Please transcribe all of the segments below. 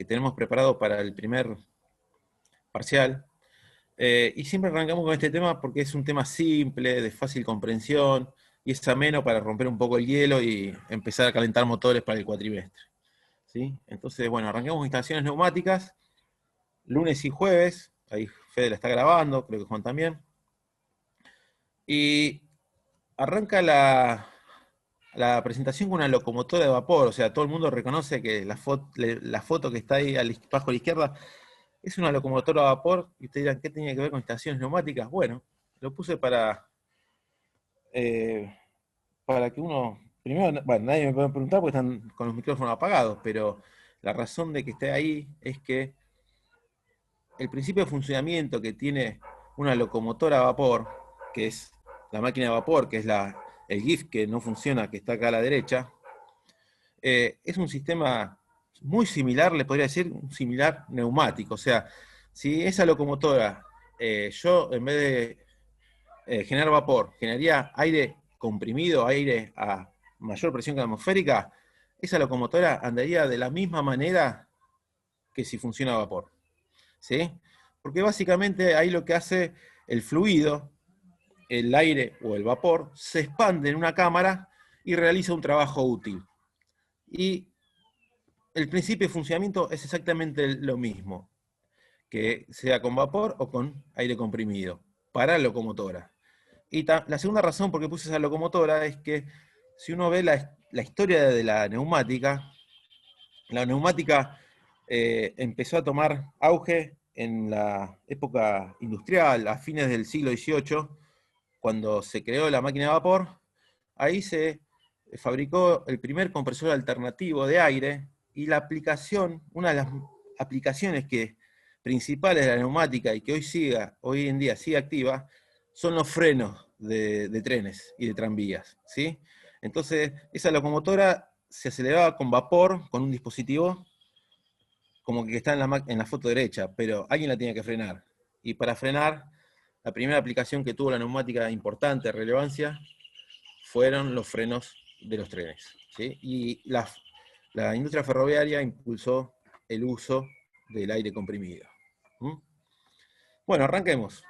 que tenemos preparado para el primer parcial. Y siempre arrancamos con este tema porque es un tema simple, de fácil comprensión, y es ameno para romper un poco el hielo y empezar a calentar motores para el cuatrimestre. ¿Sí? Entonces, bueno, arrancamos con instalaciones neumáticas, lunes y jueves, ahí Fede la está grabando, creo que Juan también. Y arranca la presentación con una locomotora de vapor, o sea, todo el mundo reconoce que la foto que está ahí abajo a la izquierda es una locomotora a vapor, y ustedes dirán, ¿qué tenía que ver con estaciones neumáticas? Bueno, lo puse eh, para que uno, primero, bueno, nadie me puede preguntar porque están con los micrófonos apagados, pero la razón de que esté ahí es que el principio de funcionamiento que tiene una locomotora a vapor, que es la máquina de vapor, que es el GIF que no funciona, que está acá a la derecha, es un sistema muy similar, le podría decir, un similar neumático. O sea, si esa locomotora, yo en vez de generar vapor, generaría aire comprimido, aire a mayor presión que la atmosférica, esa locomotora andaría de la misma manera que si funciona a vapor. ¿Sí? Porque básicamente ahí lo que hace el fluido, el aire o el vapor, se expande en una cámara y realiza un trabajo útil. Y el principio de funcionamiento es exactamente lo mismo, que sea con vapor o con aire comprimido, para la locomotora. Y la segunda razón por qué puse esa locomotora es que si uno ve la historia de la neumática empezó a tomar auge en la época industrial, a fines del siglo XVIII, cuando se creó la máquina de vapor. Ahí se fabricó el primer compresor alternativo de aire, y la aplicación, una de las aplicaciones principales de la neumática y que hoy en día sigue activa, son los frenos de trenes y de tranvías, ¿sí? Entonces, esa locomotora se aceleraba con vapor, con un dispositivo como que está en la foto derecha, pero alguien la tenía que frenar. Y para frenar, la primera aplicación que tuvo la neumática importante, de relevancia, fueron los frenos de los trenes. ¿Sí? Y la industria ferroviaria impulsó el uso del aire comprimido. ¿Mm? Bueno, arranquemos.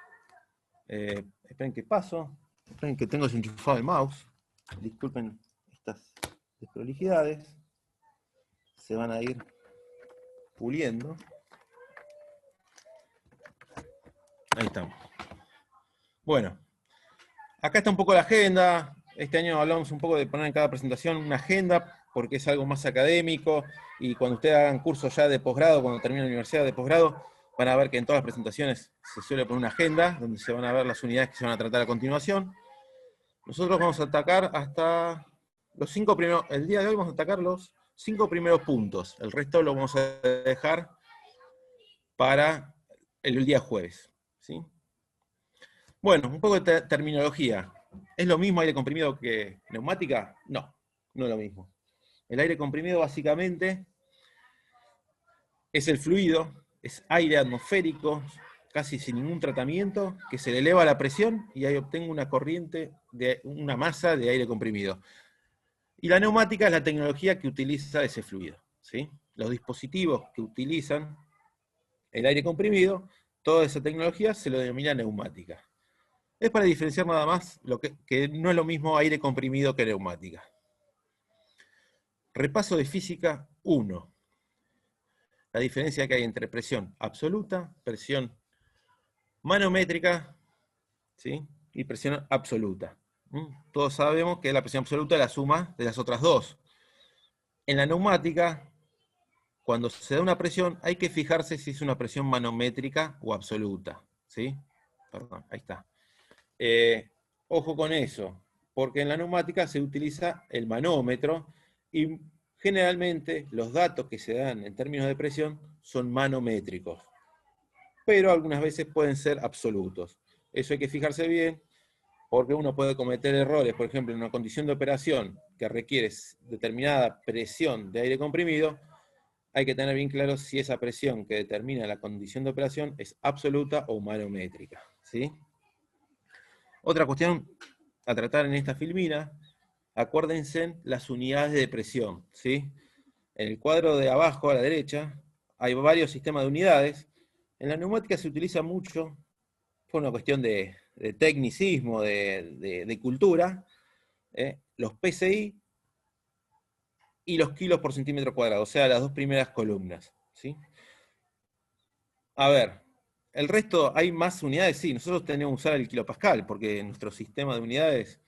Esperen que paso. Esperen que tengo desenchufado el mouse. Disculpen estas desprolijidades. Se van a ir puliendo. Ahí estamos. Bueno, acá está un poco la agenda. Este año hablamos un poco de poner en cada presentación una agenda, porque es algo más académico, y cuando ustedes hagan cursos ya de posgrado, cuando terminen la universidad de posgrado, van a ver que en todas las presentaciones se suele poner una agenda, donde se van a ver las unidades que se van a tratar a continuación. Nosotros vamos a atacar hasta los 5 primeros, el día de hoy vamos a atacar los 5 primeros puntos. El resto lo vamos a dejar para el día jueves. ¿Sí? Bueno, un poco de terminología. ¿Es lo mismo aire comprimido que neumática? No, no es lo mismo. El aire comprimido básicamente es el fluido, es aire atmosférico, casi sin ningún tratamiento, que se le eleva la presión y ahí obtengo una corriente de una masa de aire comprimido. Y la neumática es la tecnología que utiliza ese fluido. ¿Sí? Los dispositivos que utilizan el aire comprimido, toda esa tecnología se lo denomina neumática. Es para diferenciar nada más que no es lo mismo aire comprimido que neumática. Repaso de física 1. La diferencia que hay entre presión absoluta, presión manométrica, ¿sí? Y presión absoluta. Todos sabemos que la presión absoluta es la suma de las otras dos. En la neumática, cuando se da una presión, hay que fijarse si es una presión manométrica o absoluta. ¿Sí? Perdón, ahí está. Ojo con eso, porque en la neumática se utiliza el manómetro y generalmente los datos que se dan en términos de presión son manométricos, pero algunas veces pueden ser absolutos. Eso hay que fijarse bien, porque uno puede cometer errores. Por ejemplo, en una condición de operación que requiere determinada presión de aire comprimido, hay que tener bien claro si esa presión que determina la condición de operación es absoluta o manométrica. ¿Sí? Otra cuestión a tratar en esta filmina, acuérdense las unidades de presión. ¿Sí? En el cuadro de abajo a la derecha hay varios sistemas de unidades. En la neumática se utiliza mucho, por una cuestión de tecnicismo, de cultura, los PSI y los kilos por centímetro cuadrado, o sea, las dos primeras columnas, ¿sí? A ver, el resto, ¿hay más unidades? Sí, nosotros tenemos que usar el kilopascal, porque nuestro sistema de unidades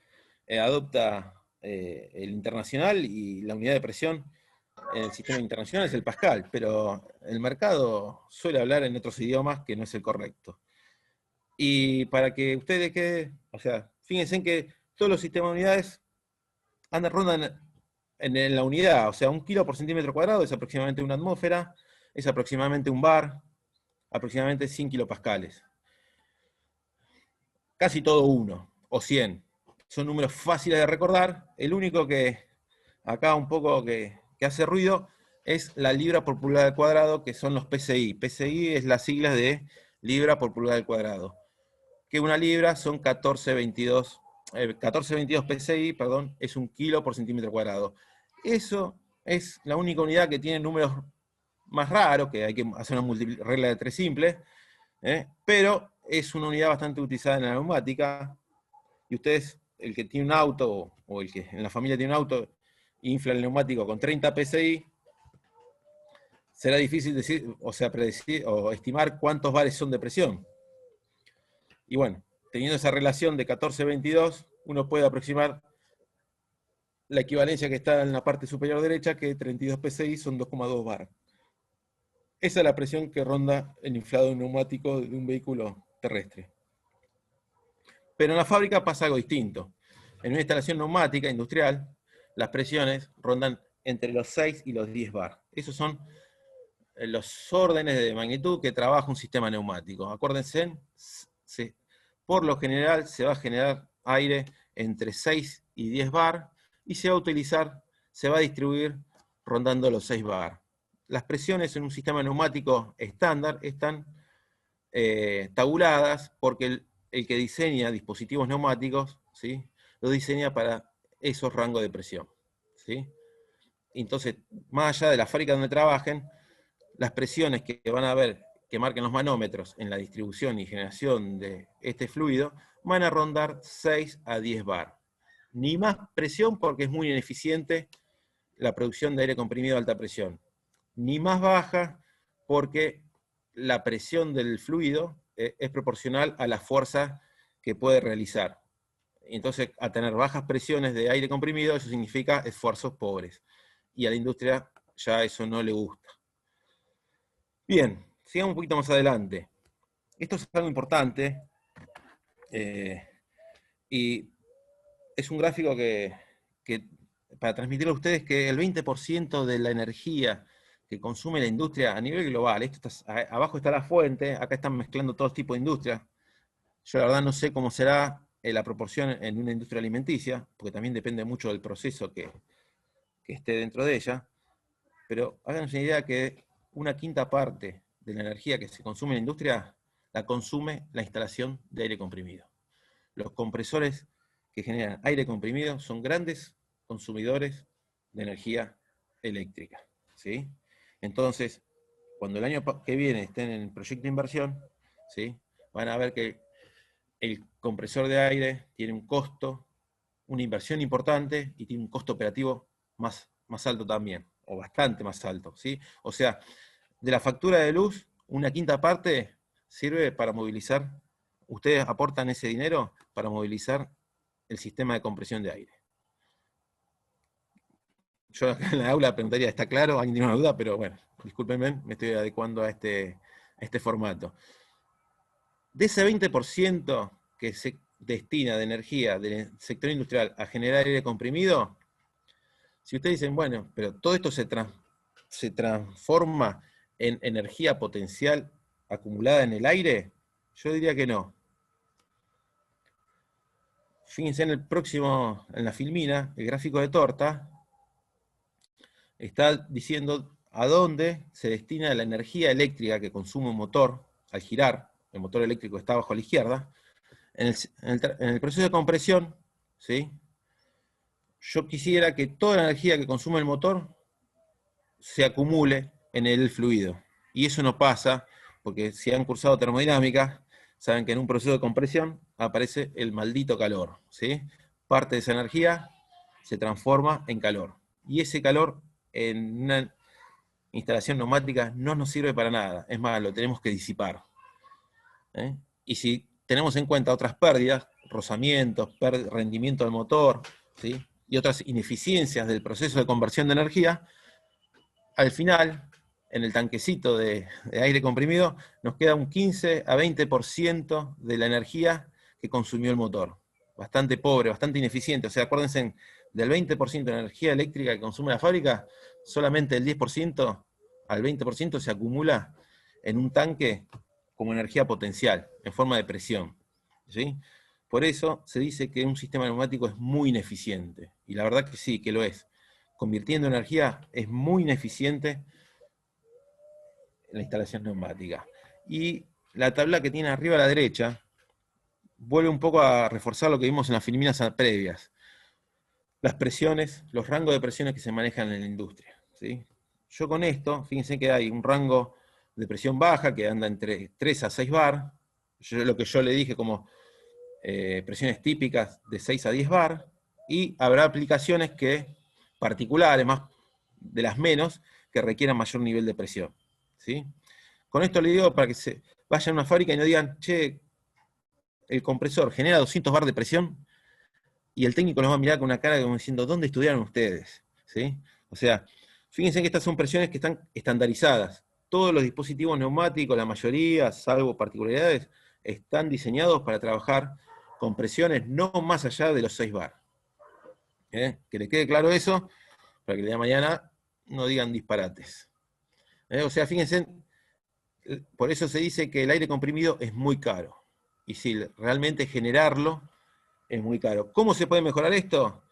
adopta el internacional, y la unidad de presión en el sistema internacional es el pascal, pero el mercado suele hablar en otros idiomas que no es el correcto. Y para que ustedes queden, o sea, fíjense en que todos los sistemas de unidades rondan en la unidad, o sea, 1 kilo por centímetro cuadrado es aproximadamente una atmósfera, es aproximadamente un bar, aproximadamente 100 kilopascales. Casi todo 1 o 100. Son números fáciles de recordar. El único que acá un poco que hace ruido es la libra por pulgada al cuadrado, que son los PSI. PSI es las siglas de libra por pulgada al cuadrado. Que una libra son 1422 PSI, perdón, es 1 kilo por centímetro cuadrado. Eso es la única unidad que tiene números más raros, que hay que hacer una regla de 3 simple, pero es una unidad bastante utilizada en la neumática, y ustedes, el que tiene un auto, o el que en la familia tiene un auto, infla el neumático con 30 PSI, será difícil decir, o sea, predecir o estimar cuántos bares son de presión. Y bueno, teniendo esa relación de 14-22, uno puede aproximar la equivalencia que está en la parte superior derecha, que 32 PSI son 2,2 bar. Esa es la presión que ronda el inflado neumático de un vehículo terrestre. Pero en la fábrica pasa algo distinto. En una instalación neumática industrial, las presiones rondan entre los 6 y los 10 bar. Esos son los órdenes de magnitud que trabaja un sistema neumático. Acuérdense, por lo general se va a generar aire entre 6 y 10 bar, y se va a utilizar, se va a distribuir rondando los 6 bar. Las presiones en un sistema neumático estándar están tabuladas, porque el que diseña dispositivos neumáticos, ¿sí?, lo diseña para esos rangos de presión, ¿sí? Entonces, más allá de la fábrica donde trabajen, las presiones que van a ver, que marquen los manómetros en la distribución y generación de este fluido, van a rondar 6 a 10 bar. Ni más presión, porque es muy ineficiente la producción de aire comprimido a alta presión, ni más baja, porque la presión del fluido es proporcional a la fuerza que puede realizar. Entonces, a tener bajas presiones de aire comprimido, eso significa esfuerzos pobres. Y a la industria ya eso no le gusta. Bien, sigamos un poquito más adelante. Esto es algo importante, y es un gráfico que para transmitirle a ustedes que el 20% de la energía que consume la industria a nivel global, abajo está la fuente, acá están mezclando todo tipo de industria. Yo la verdad no sé cómo será la proporción en una industria alimenticia, porque también depende mucho del proceso que esté dentro de ella, pero háganse una idea que una quinta parte de la energía que se consume en la industria la consume la instalación de aire comprimido. Los compresores que generan aire comprimido son grandes consumidores de energía eléctrica, ¿sí? Entonces, cuando el año que viene estén en el proyecto de inversión, ¿sí?, van a ver que el compresor de aire tiene un costo, una inversión importante, y tiene un costo operativo más alto también, o bastante más alto, ¿sí? O sea, de la factura de luz, una quinta parte sirve para movilizar, ustedes aportan ese dinero para movilizar el sistema de compresión de aire. Yo acá en la aula preguntaría, ¿está claro? ¿Alguien tiene una duda? Pero bueno, discúlpenme, me estoy adecuando a este formato. De ese 20% que se destina de energía del sector industrial a generar aire comprimido, si ustedes dicen, bueno, pero todo esto se transforma en energía potencial acumulada en el aire, yo diría que no. Fíjense en en la filmina, el gráfico de torta, está diciendo a dónde se destina la energía eléctrica que consume un motor al girar. El motor eléctrico está abajo a la izquierda. En el proceso de compresión, ¿sí?, yo quisiera que toda la energía que consume el motor se acumule en el fluido. Y eso no pasa, porque si han cursado termodinámica, saben que en un proceso de compresión aparece el maldito calor, ¿sí? Parte de esa energía se transforma en calor. Y ese calor en una instalación neumática no nos sirve para nada. Es más, lo tenemos que disipar. ¿Eh? Y si tenemos en cuenta otras pérdidas, rozamientos, rendimiento del motor, ¿sí? Y otras ineficiencias del proceso de conversión de energía, al final, en el tanquecito de aire comprimido, nos queda un 15 a 20% de la energía que consumió el motor. Bastante pobre, bastante ineficiente. O sea, acuérdense, del 20% de energía eléctrica que consume la fábrica, solamente el 10% al 20% se acumula en un tanque como energía potencial, en forma de presión. ¿Sí? Por eso se dice que un sistema neumático es muy ineficiente. Y la verdad que sí, que lo es. Convirtiendo energía es muy ineficiente en la instalación neumática. Y la tabla que tiene arriba a la derecha vuelve un poco a reforzar lo que vimos en las filminas previas. Las presiones, los rangos de presiones que se manejan en la industria. ¿Sí? Yo con esto, fíjense que hay un rango de presión baja que anda entre 3 a 6 bar, lo que yo le dije como presiones típicas de 6 a 10 bar, y habrá aplicaciones que, particulares, más de las menos, que requieran mayor nivel de presión. ¿Sí? Con esto le digo para que se vayan a una fábrica y no digan, che, el compresor genera 200 bar de presión, y el técnico nos va a mirar con una cara como diciendo, ¿dónde estudiaron ustedes? ¿Sí? O sea, fíjense que estas son presiones que están estandarizadas. Todos los dispositivos neumáticos, la mayoría, salvo particularidades, están diseñados para trabajar con presiones no más allá de los 6 bar. Que les quede claro eso, para que el día de mañana no digan disparates. O sea, fíjense, por eso se dice que el aire comprimido es muy caro. Y si realmente generarlo es muy caro. ¿Cómo se puede mejorar esto?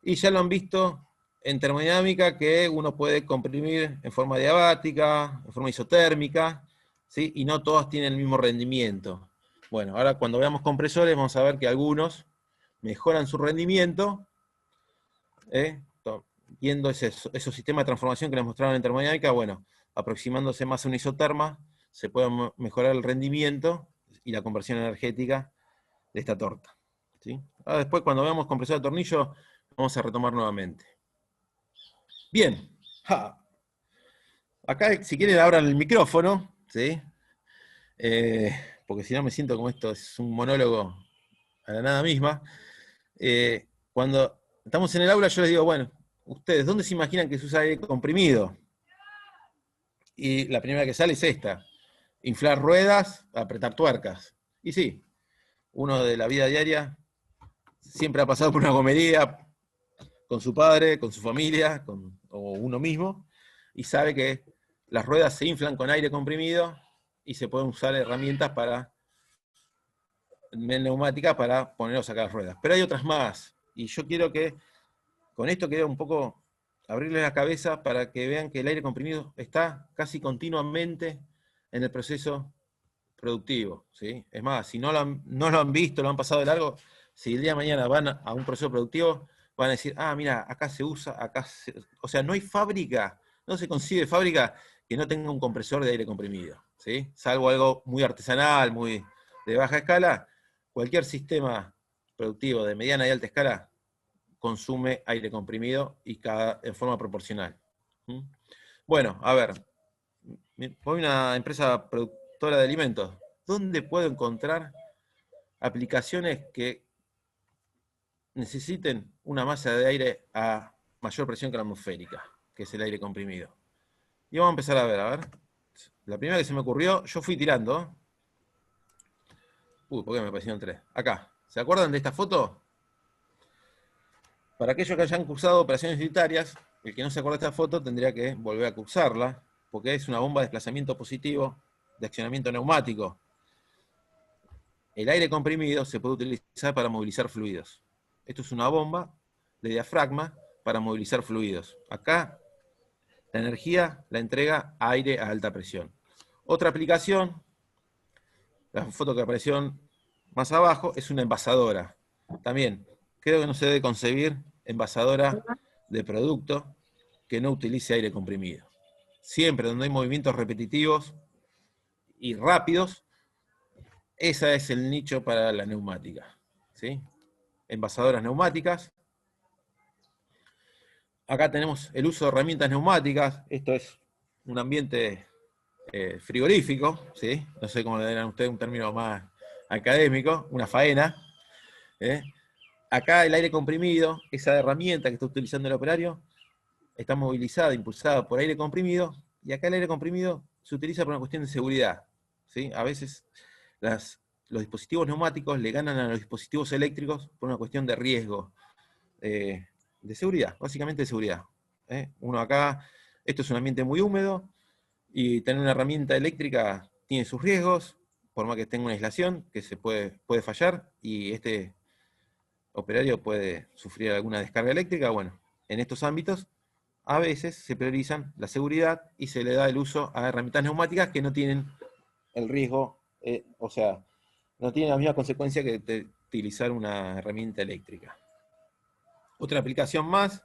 Y ya lo han visto en termodinámica, que uno puede comprimir en forma diabática, en forma isotérmica, ¿sí? Y no todos tienen el mismo rendimiento. Bueno, ahora cuando veamos compresores vamos a ver que algunos mejoran su rendimiento, viendo esos sistemas de transformación que les mostraron en termodinámica, bueno, aproximándose más a una isoterma, se puede mejorar el rendimiento y la conversión energética de esta torta. ¿Sí? Ahora después, cuando veamos compresor de tornillo, vamos a retomar nuevamente. Bien. Ja. Acá, si quieren, abran el micrófono, ¿sí? Porque si no me siento como esto es un monólogo a la nada misma. Cuando estamos en el aula, yo les digo, bueno, ustedes, ¿dónde se imaginan que se usa aire comprimido? Y la primera que sale es esta: inflar ruedas, apretar tuercas. Y sí, uno de la vida diaria siempre ha pasado por una gomería con su padre, con su familia, o uno mismo, y sabe que las ruedas se inflan con aire comprimido y se pueden usar herramientas neumáticas para poner o sacar las ruedas. Pero hay otras más, y yo quiero que, con esto quiero un poco abrirles la cabeza para que vean que el aire comprimido está casi continuamente en el proceso productivo. ¿Sí? Es más, si no lo han visto, lo han pasado de largo, si el día de mañana van a un proceso productivo, van a decir, mira, acá se usa, o sea, no hay fábrica, no se concibe fábrica que no tenga un compresor de aire comprimido, ¿sí? Salvo algo muy artesanal, muy de baja escala, cualquier sistema productivo de mediana y alta escala consume aire comprimido y en forma proporcional. ¿Mm? Bueno, a ver, voy a una empresa productora de alimentos. ¿Dónde puedo encontrar aplicaciones que necesiten una masa de aire a mayor presión que la atmosférica, que es el aire comprimido? Y vamos a empezar a ver. La primera que se me ocurrió, yo fui tirando. ¿Por qué me aparecieron tres? Acá. ¿Se acuerdan de esta foto? Para aquellos que hayan cursado operaciones unitarias, el que no se acuerda de esta foto tendría que volver a cursarla, porque es una bomba de desplazamiento positivo de accionamiento neumático. El aire comprimido se puede utilizar para movilizar fluidos. Esto es una bomba de diafragma para movilizar fluidos. Acá la energía la entrega aire a alta presión. Otra aplicación, la foto que apareció más abajo, es una envasadora. También, creo que no se debe concebir envasadora de producto que no utilice aire comprimido. siempre donde hay movimientos repetitivos y rápidos, ese es el nicho para la neumática, ¿sí? Envasadoras neumáticas. Acá tenemos el uso de herramientas neumáticas. Esto es un ambiente frigorífico, ¿sí? No sé cómo le dirán ustedes un término más académico, una faena. ¿eh? Acá el aire comprimido, esa herramienta que está utilizando el operario, está movilizada, impulsada por aire comprimido, y acá el aire comprimido se utiliza por una cuestión de seguridad, ¿sí? A veces los dispositivos neumáticos le ganan a los dispositivos eléctricos por una cuestión de riesgo, de seguridad, básicamente de seguridad. Uno acá, esto es un ambiente muy húmedo, y tener una herramienta eléctrica tiene sus riesgos, por más que tenga una aislación, que se puede fallar, y este operario puede sufrir alguna descarga eléctrica. Bueno, en estos ámbitos a veces se priorizan la seguridad y se le da el uso a herramientas neumáticas que no tienen el riesgo, o sea, no tienen la misma consecuencia que de utilizar una herramienta eléctrica. Otra aplicación más,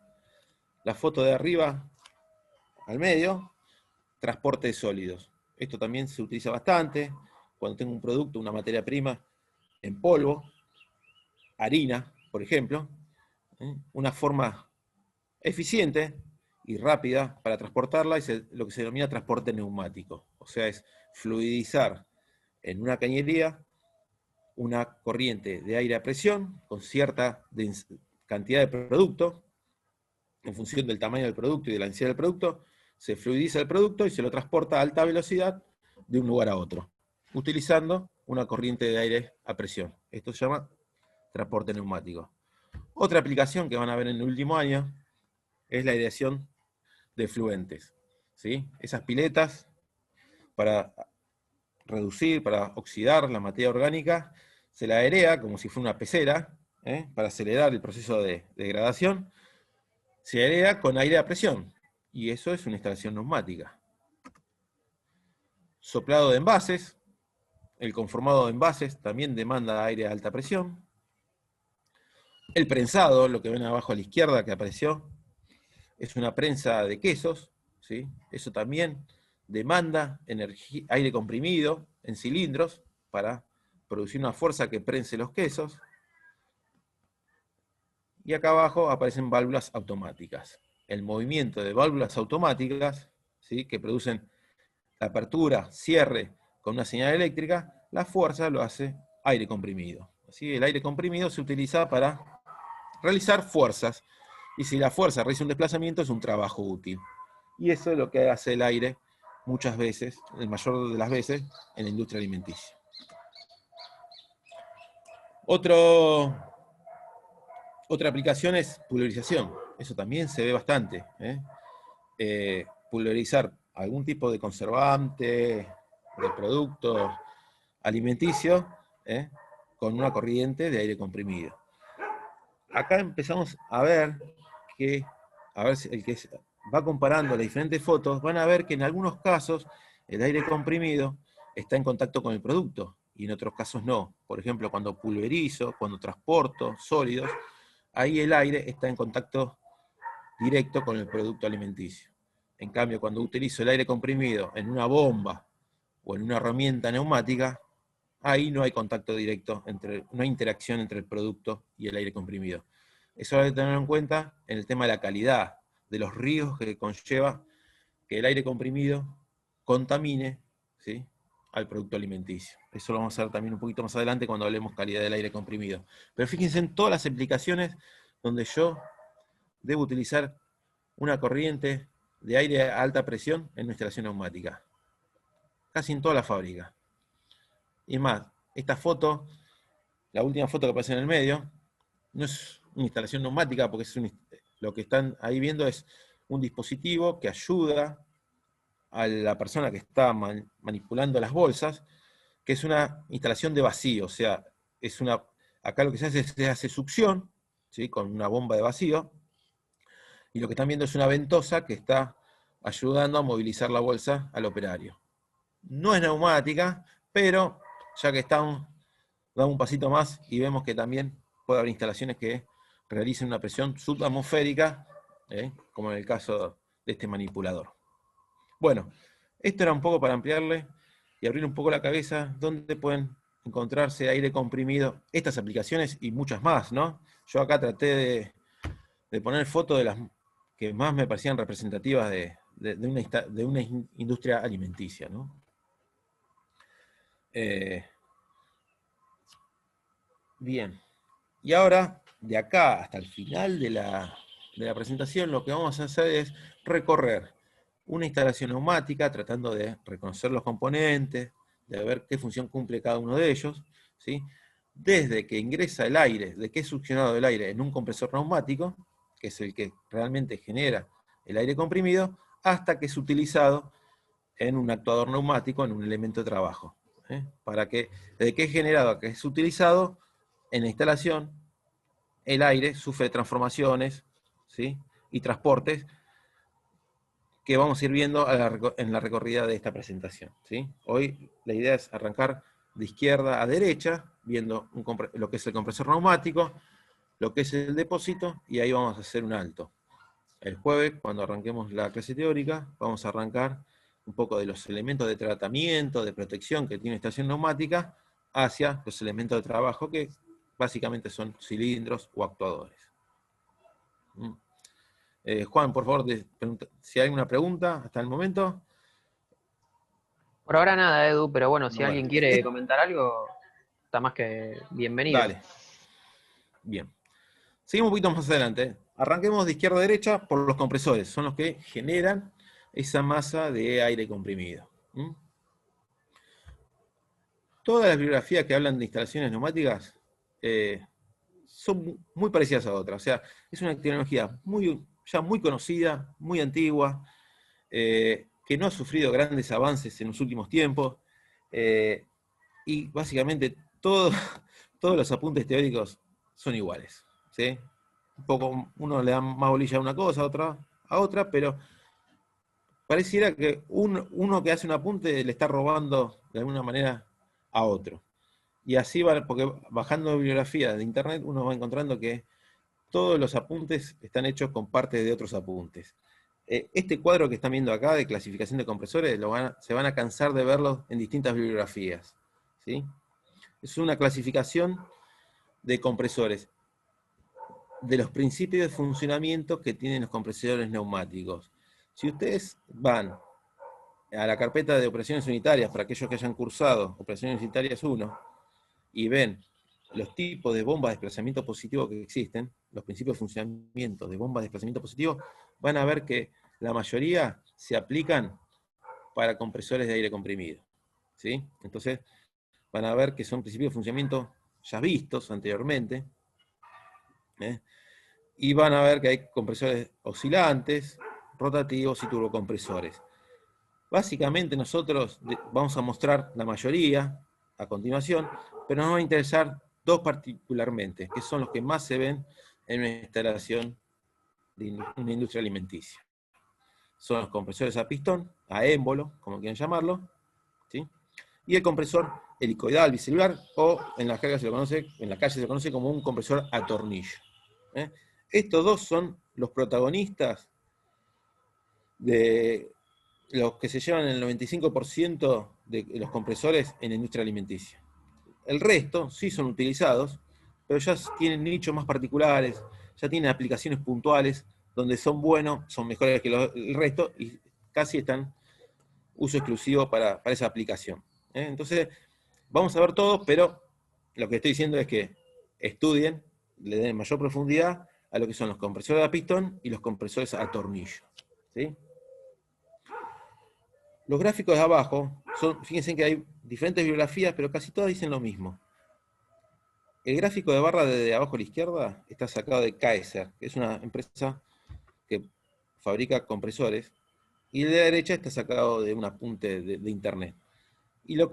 la foto de arriba al medio, transporte de sólidos. Esto también se utiliza bastante cuando tengo un producto, una materia prima en polvo, harina, por ejemplo, una forma eficiente y rápida para transportarla es lo que se denomina transporte neumático. O sea, es fluidizar en una cañería una corriente de aire a presión con cierta cantidad de producto, en función del tamaño del producto y de la densidad del producto, se fluidiza el producto y se lo transporta a alta velocidad de un lugar a otro, utilizando una corriente de aire a presión. Esto se llama transporte neumático. Otra aplicación que van a ver en el último año es la aireación de efluentes, ¿sí? Esas piletas para reducir, para oxidar la materia orgánica, se la airea como si fuera una pecera, para acelerar el proceso de degradación, se airea con aire a presión, y eso es una instalación neumática. Soplado de envases, el conformado de envases también demanda aire a alta presión. El prensado, lo que ven abajo a la izquierda que apareció, es una prensa de quesos, ¿sí? Eso también demanda aire comprimido en cilindros para producir una fuerza que prense los quesos. Y acá abajo aparecen válvulas automáticas. El movimiento de válvulas automáticas, ¿sí? Que producen la apertura, cierre con una señal eléctrica, la fuerza lo hace aire comprimido. ¿Sí? El aire comprimido se utiliza para realizar fuerzas, y si la fuerza realiza un desplazamiento es un trabajo útil. Y eso es lo que hace el aire muchas veces, el mayor de las veces, en la industria alimenticia. Otra aplicación es pulverización. Eso también se ve bastante. Pulverizar algún tipo de conservante, de producto alimenticio, con una corriente de aire comprimido. Acá empezamos a ver que, si el que va comparando las diferentes fotos, van a ver que en algunos casos el aire comprimido está en contacto con el producto y en otros casos no. Por ejemplo, cuando pulverizo, cuando transporto sólidos, ahí el aire está en contacto directo con el producto alimenticio. En cambio, cuando utilizo el aire comprimido en una bomba o en una herramienta neumática, ahí no hay contacto directo, no hay interacción entre el producto y el aire comprimido. Eso hay que tenerlo en cuenta en el tema de la calidad, de los riesgos que conlleva que el aire comprimido contamine, ¿sí?, al producto alimenticio. Eso lo vamos a ver también un poquito más adelante cuando hablemos calidad del aire comprimido. Pero fíjense en todas las aplicaciones donde yo debo utilizar una corriente de aire a alta presión en una instalación neumática. Casi en toda la fábrica. Y más, esta foto, la última foto que aparece en el medio, no es una instalación neumática, porque lo que están ahí viendo es un dispositivo que ayuda a la persona que está manipulando las bolsas, que es una instalación de vacío. O sea, acá lo que se hace es se hace succión, ¿sí?, con una bomba de vacío, y lo que están viendo es una ventosa que está ayudando a movilizar la bolsa al operario. No es neumática, pero ya que damos un pasito más y vemos que también puede haber instalaciones que realicen una presión subatmosférica, como en el caso de este manipulador. Bueno, esto era un poco para ampliarle y abrir un poco la cabeza, dónde pueden encontrarse aire comprimido, estas aplicaciones y muchas más, ¿no? Yo acá traté de poner fotos de las que más me parecían representativas de una industria alimenticia, ¿no? Bien, y ahora, de acá hasta el final de la presentación, lo que vamos a hacer es recorrer una instalación neumática, tratando de reconocer los componentes, de ver qué función cumple cada uno de ellos, ¿sí? Desde que ingresa el aire, de que es succionado el aire en un compresor neumático, que es el que realmente genera el aire comprimido, hasta que es utilizado en un actuador neumático, en un elemento de trabajo. Para que, desde que es generado a que es utilizado, en la instalación, el aire sufre transformaciones, ¿sí? Y transportes que vamos a ir viendo en la recorrida de esta presentación, ¿sí? Hoy la idea es arrancar de izquierda a derecha, viendo lo que es el compresor neumático, lo que es el depósito, y ahí vamos a hacer un alto. El jueves, cuando arranquemos la clase teórica, vamos a arrancar un poco de los elementos de tratamiento, de protección que tiene estación neumática, hacia los elementos de trabajo, que básicamente son cilindros o actuadores. Juan, por favor, si hay una pregunta hasta el momento. Por ahora nada, Edu, pero bueno, si Bueno, alguien quiere comentar algo, está más que bienvenido. dale. Bien. Seguimos un poquito más adelante. Arranquemos de izquierda a derecha por los compresores. Son los que generan esa masa de aire comprimido. Todas las bibliografías que hablan de instalaciones neumáticas son muy parecidas a otras. O sea, es una tecnología ya muy conocida, muy antigua, que no ha sufrido grandes avances en los últimos tiempos, y básicamente todos los apuntes teóricos son iguales, ¿sí? Un poco, uno le da más bolilla a una cosa, a otra, pero pareciera que uno que hace un apunte le está robando de alguna manera a otro. Y así va, porque bajando bibliografía de internet uno va encontrando que todos los apuntes están hechos con parte de otros apuntes. Este cuadro que están viendo acá de clasificación de compresores se van a cansar de verlo en distintas bibliografías, ¿sí? Es una clasificación de compresores, de los principios de funcionamiento que tienen los compresores neumáticos. Si ustedes van a la carpeta de operaciones unitarias, para aquellos que hayan cursado operaciones unitarias 1, y ven los tipos de bombas de desplazamiento positivo que existen, los principios de funcionamiento de bombas de desplazamiento positivo, van a ver que la mayoría se aplican para compresores de aire comprimido, ¿sí? Entonces, van a ver que son principios de funcionamiento ya vistos anteriormente, y van a ver que hay compresores oscilantes, rotativos y turbocompresores. Básicamente nosotros vamos a mostrar la mayoría a continuación, pero nos va a interesar dos particularmente, que son los que más se ven en una instalación de una industria alimenticia. Son los compresores a pistón, a émbolo, como quieran llamarlo, ¿sí? Y el compresor helicoidal bicelular, o en la calle se lo conoce como un compresor a tornillo. Estos dos son los protagonistas de los que se llevan el 95% de los compresores en la industria alimenticia. El resto sí son utilizados, pero ya tienen nichos más particulares, ya tienen aplicaciones puntuales donde son buenos, son mejores que el resto y casi están uso exclusivo para esa aplicación. Entonces, vamos a ver todo, pero lo que estoy diciendo es que estudien, le den mayor profundidad a lo que son los compresores a pistón y los compresores a tornillo, ¿sí? Los gráficos de abajo, fíjense que hay diferentes bibliografías, pero casi todas dicen lo mismo. El gráfico de barra de abajo a la izquierda está sacado de Kaiser, que es una empresa que fabrica compresores, y el de la derecha está sacado de un apunte de internet. Y los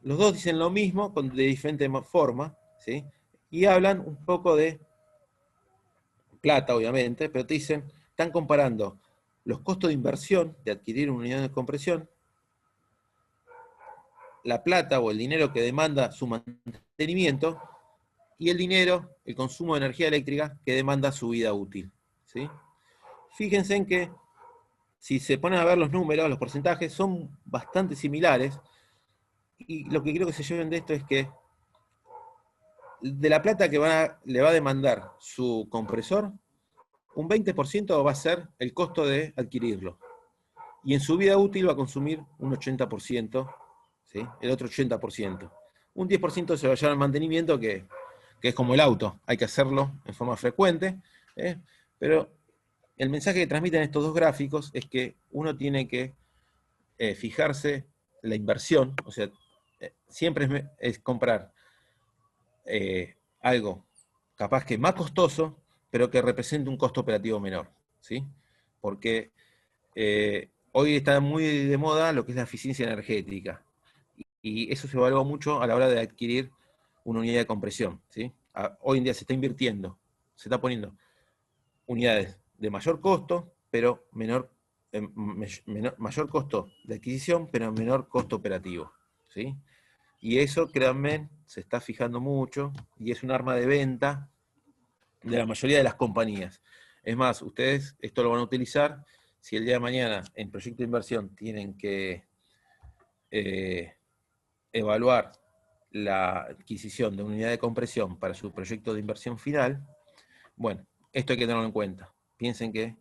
dos dicen lo mismo, de diferente forma, ¿sí? Y hablan un poco de plata, obviamente, pero te dicen, están comparando los costos de inversión de adquirir una unidad de compresión, la plata o el dinero que demanda su mantenimiento, y el dinero, el consumo de energía eléctrica que demanda su vida útil, ¿sí? Fíjense en que si se ponen a ver los números, los porcentajes son bastante similares, y lo que creo que se lleven de esto es que de la plata que le va a demandar su compresor, un 20% va a ser el costo de adquirirlo. Y en su vida útil va a consumir un 80%, ¿sí? El otro 80%. Un 10% se va a llevar al mantenimiento, que es como el auto, hay que hacerlo en forma frecuente, ¿eh? Pero el mensaje que transmiten estos dos gráficos es que uno tiene que fijarse la inversión, o sea, siempre es comprar algo capaz que más costoso, pero que represente un costo operativo menor, ¿sí? Porque hoy está muy de moda lo que es la eficiencia energética, y eso se evalúa mucho a la hora de adquirir una unidad de compresión, ¿sí? Hoy en día se está invirtiendo, se está poniendo unidades de mayor costo, pero mayor costo de adquisición, pero menor costo operativo, ¿sí? Y eso, créanme, se está fijando mucho y es un arma de venta de la mayoría de las compañías. Es más, ustedes esto lo van a utilizar si el día de mañana en proyecto de inversión tienen que evaluar la adquisición de una unidad de compresión para su proyecto de inversión final. Bueno, esto hay que tenerlo en cuenta. Piensen que,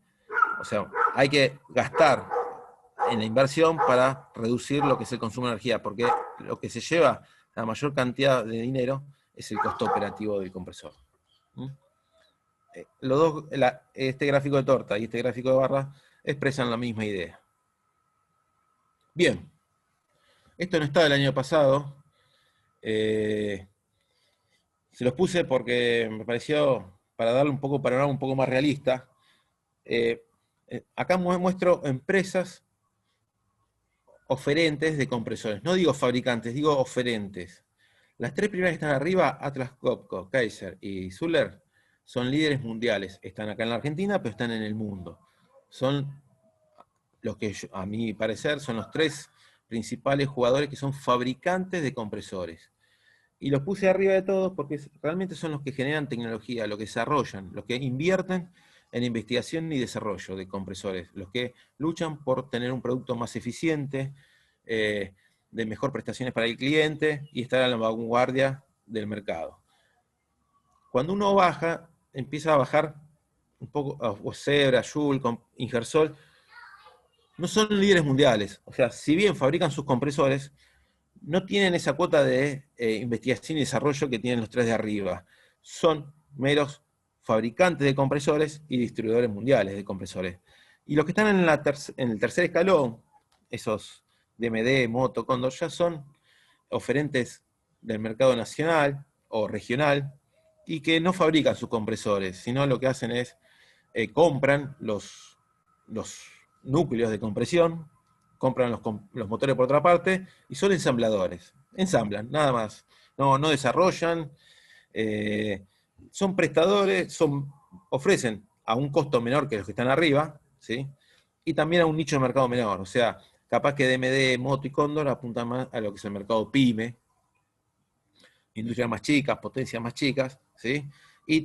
o sea, hay que gastar en la inversión para reducir lo que es el consumo de energía, porque lo que se lleva la mayor cantidad de dinero es el costo operativo del compresor. ¿Mm? Este gráfico de torta y este gráfico de barra expresan la misma idea. Bien, esto no está del año pasado. Se los puse porque me pareció, para darle un poco panorama un poco más realista. Acá muestro empresas oferentes de compresores. No digo fabricantes, digo oferentes. Las tres primeras que están arriba, Atlas Copco, Kaiser y Zuller, son líderes mundiales. Están acá en la Argentina, pero están en el mundo. Son los que, a mi parecer, son los tres principales jugadores que son fabricantes de compresores. Y los puse arriba de todos porque realmente son los que generan tecnología, los que desarrollan, los que invierten en investigación y desarrollo de compresores, los que luchan por tener un producto más eficiente, de mejor prestaciones para el cliente y estar a la vanguardia del mercado. Cuando uno baja, empieza a bajar un poco, Zebra, Joule, Ingersoll, no son líderes mundiales. O sea, si bien fabrican sus compresores, no tienen esa cuota de investigación y desarrollo que tienen los tres de arriba. Son meros fabricantes de compresores y distribuidores mundiales de compresores. Y los que están en el tercer escalón, esos DMD, Moto, Condor, ya son oferentes del mercado nacional o regional y que no fabrican sus compresores, sino lo que hacen es compran los núcleos de compresión, compran los motores por otra parte, y son ensambladores. Ensamblan, nada más. No desarrollan, son prestadores, ofrecen a un costo menor que los que están arriba, ¿sí? Y también a un nicho de mercado menor. O sea, capaz que DMD, Moto y Cóndor apuntan más a lo que es el mercado PYME, industrias más chicas, potencias más chicas, ¿sí? Y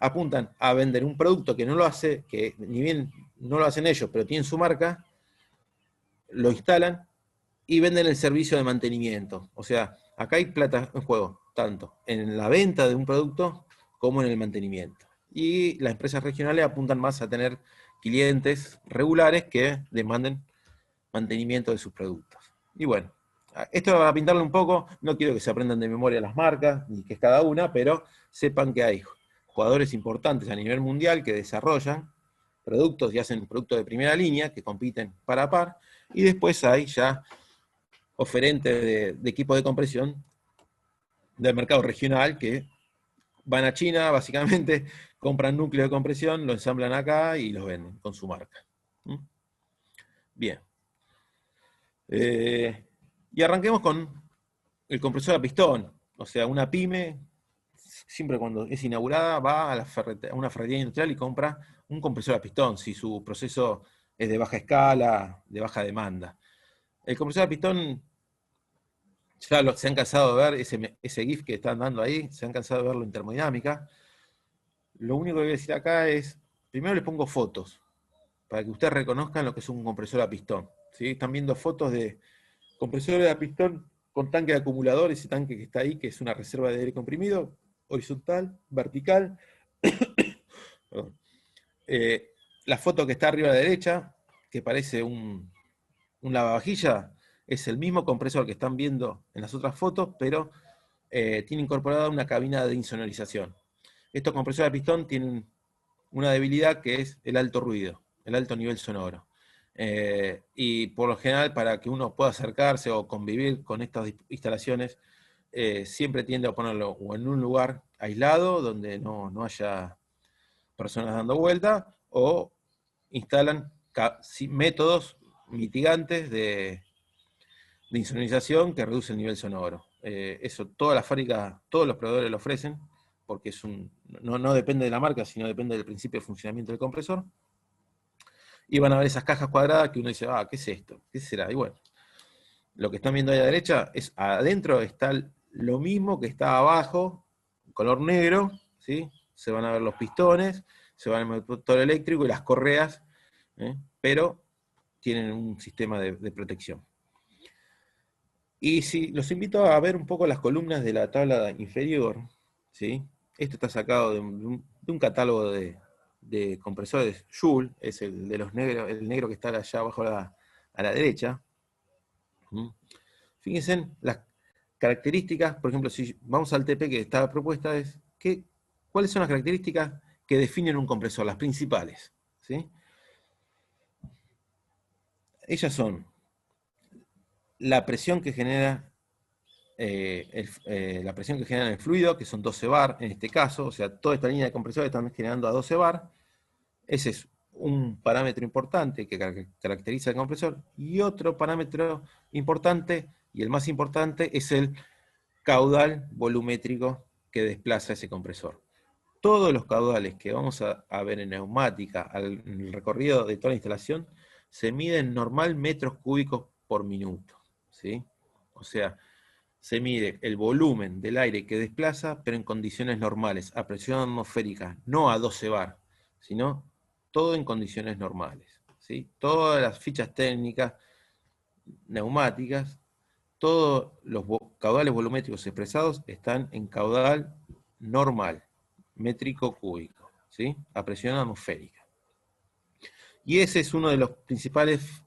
apuntan a vender un producto que no lo hace, que ni bien no lo hacen ellos, pero tienen su marca, lo instalan y venden el servicio de mantenimiento. O sea, acá hay plata en juego, tanto en la venta de un producto como en el mantenimiento. Y las empresas regionales apuntan más a tener clientes regulares que demanden mantenimiento de sus productos. Y bueno, esto para pintarlo un poco, no quiero que se aprendan de memoria las marcas, ni que es cada una, pero sepan que hay jugadores importantes a nivel mundial que desarrollan productos y hacen productos de primera línea, que compiten par a par, y después hay ya oferentes de equipos de compresión del mercado regional que van a China, básicamente, compran núcleo de compresión, lo ensamblan acá y los venden con su marca. ¿Mm? Bien. Y arranquemos con el compresor a pistón. O sea, una pyme, siempre cuando es inaugurada, va a una ferretería industrial y compra un compresor a pistón, si su proceso es de baja escala, de baja demanda. El compresor a pistón, ya se han cansado de ver ese GIF que están dando ahí, se han cansado de verlo en termodinámica. Lo único que voy a decir acá es, primero les pongo fotos. para que ustedes reconozcan lo que es un compresor a pistón. ¿Sí? Están viendo fotos de compresores a pistón con tanque de acumulador, ese tanque que está ahí, que es una reserva de aire comprimido, horizontal, vertical. Perdón. La foto que está arriba a la derecha, que parece un lavavajilla, es el mismo compresor que están viendo en las otras fotos, pero tiene incorporada una cabina de insonorización. Estos compresores a pistón tienen una debilidad que es el alto ruido, el alto nivel sonoro. Y por lo general, para que uno pueda acercarse o convivir con estas instalaciones, siempre tiende a ponerlo o en un lugar aislado, donde no haya personas dando vuelta, o instalan métodos mitigantes de insonorización que reduce el nivel sonoro. Eso todas las fábricas, todos los proveedores lo ofrecen, porque no depende de la marca, sino depende del principio de funcionamiento del compresor. Y van a ver esas cajas cuadradas que uno dice, ¿qué es esto? ¿Qué será? Y bueno, lo que están viendo ahí a la derecha, adentro está lo mismo que está abajo, color negro, ¿sí? Se van a ver los pistones, se van a ver el motor eléctrico y las correas, pero tienen un sistema de protección. Y sí, los invito a ver un poco las columnas de la tabla inferior, ¿sí? Esto está sacado de un catálogo de compresores Joule, es el de los negros, el negro que está allá abajo a la derecha. Fíjense en las características, por ejemplo, si vamos al TP que está propuesta, ¿cuáles son las características que definen un compresor? Las principales, ¿sí? Ellas son la presión que genera la presión que genera el fluido, que son 12 bar en este caso, o sea, toda esta línea de compresores están generando a 12 bar. Ese es un parámetro importante que caracteriza el compresor. Y otro parámetro importante, y el más importante, es el caudal volumétrico que desplaza ese compresor. Todos los caudales que vamos a ver en neumática, en el recorrido de toda la instalación, se miden normal metros cúbicos por minuto, ¿sí? O sea, se mide el volumen del aire que desplaza, pero en condiciones normales, a presión atmosférica, no a 12 bar, sino todo en condiciones normales, ¿sí? Todas las fichas técnicas, neumáticas, todos los caudales volumétricos expresados están en caudal normal, métrico cúbico, ¿sí? A presión atmosférica. Y ese es uno de los principales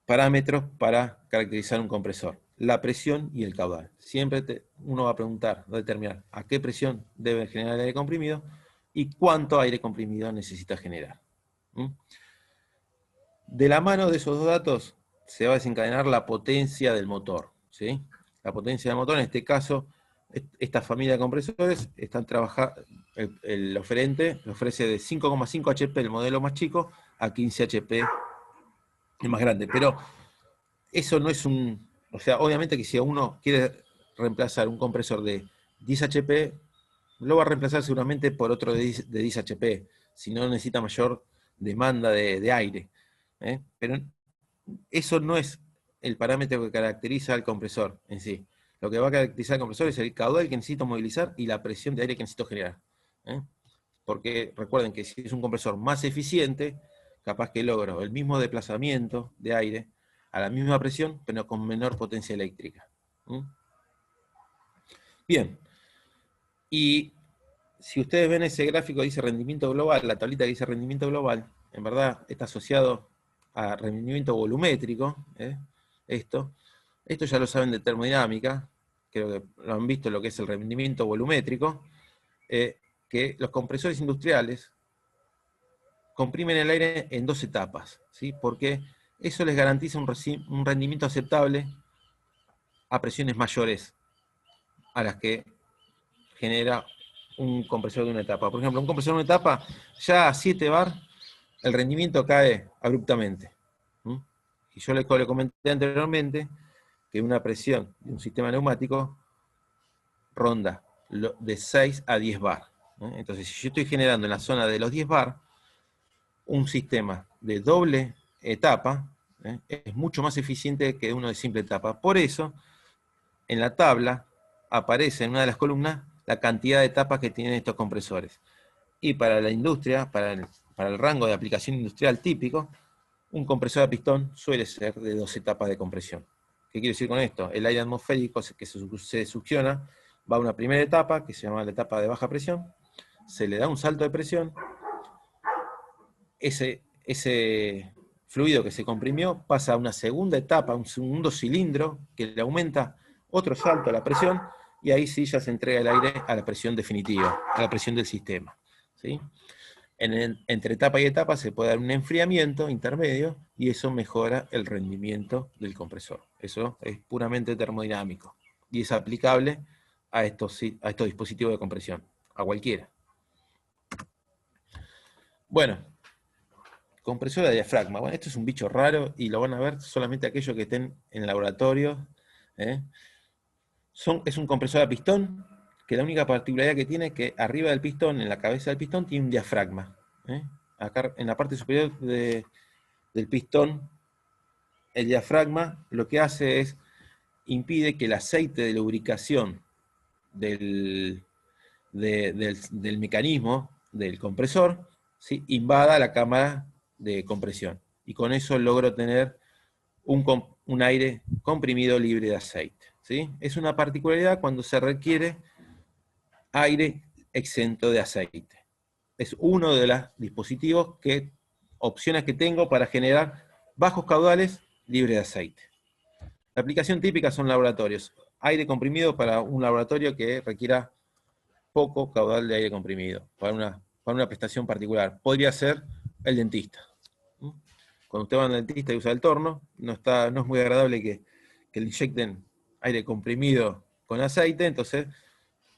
parámetros para caracterizar un compresor: la presión y el caudal. Siempre uno va a determinar a qué presión debe generar el aire comprimido y cuánto aire comprimido necesita generar. De la mano de esos dos datos se va a desencadenar la potencia del motor, ¿sí? La potencia del motor, en este caso, esta familia de compresores están trabajando, el oferente le ofrece de 5,5 HP el modelo más chico a 15 HP el más grande, pero eso no es o sea, obviamente que si uno quiere reemplazar un compresor de 10 HP, lo va a reemplazar seguramente por otro de 10 HP, si no necesita mayor demanda de aire. Pero eso no es el parámetro que caracteriza al compresor en sí. Lo que va a caracterizar al compresor es el caudal que necesito movilizar y la presión de aire que necesito generar. Porque recuerden que si es un compresor más eficiente, capaz que logro el mismo desplazamiento de aire a la misma presión, pero con menor potencia eléctrica. Bien. Y si ustedes ven ese gráfico que dice rendimiento global, la tablita que dice rendimiento global, en verdad está asociado a rendimiento volumétrico. Esto ya lo saben de termodinámica, creo que lo han visto lo que es el rendimiento volumétrico, que los compresores industriales comprimen el aire en 2 etapas, ¿sí? Porque eso les garantiza un rendimiento aceptable a presiones mayores a las que genera un compresor de una etapa. Por ejemplo, un compresor de una etapa, ya a 7 bar, el rendimiento cae abruptamente. Y yo le comenté anteriormente que una presión de un sistema neumático ronda de 6 a 10 bar. Entonces, si yo estoy generando en la zona de los 10 bar, un sistema de doble etapa es mucho más eficiente que uno de simple etapa. Por eso, en la tabla aparece en una de las columnas la cantidad de etapas que tienen estos compresores. Y para la industria, para para el rango de aplicación industrial típico, un compresor a pistón suele ser de 2 etapas de compresión. ¿Qué quiero decir con esto? El aire atmosférico que se succiona va a una primera etapa, que se llama la etapa de baja presión, se le da un salto de presión, ese fluido que se comprimió pasa a una segunda etapa, un segundo cilindro, que le aumenta otro salto a la presión, y ahí sí ya se entrega el aire a la presión definitiva, a la presión del sistema. ¿Sí? Entre etapa y etapa se puede dar un enfriamiento intermedio, y eso mejora el rendimiento del compresor. Eso es puramente termodinámico, y es aplicable a estos dispositivos de compresión, a cualquiera. Bueno, compresora de diafragma. Bueno, esto es un bicho raro y lo van a ver solamente aquellos que estén en laboratorio. Es un compresor a pistón, que la única particularidad que tiene es que arriba del pistón, en la cabeza del pistón, tiene un diafragma. Acá en la parte superior del pistón, el diafragma lo que hace es impide que el aceite de lubricación del mecanismo del compresor, ¿sí?, invada la cámara de compresión. Y con eso logro tener un aire comprimido libre de aceite. ¿Sí? Es una particularidad cuando se requiere aire exento de aceite. Es uno de los dispositivos opciones que tengo para generar bajos caudales libres de aceite. La aplicación típica son laboratorios. Aire comprimido para un laboratorio que requiera poco caudal de aire comprimido, para una prestación particular. Podría ser el dentista. Cuando usted va al dentista y usa el torno, no es muy agradable que le inyecten aire comprimido con aceite, entonces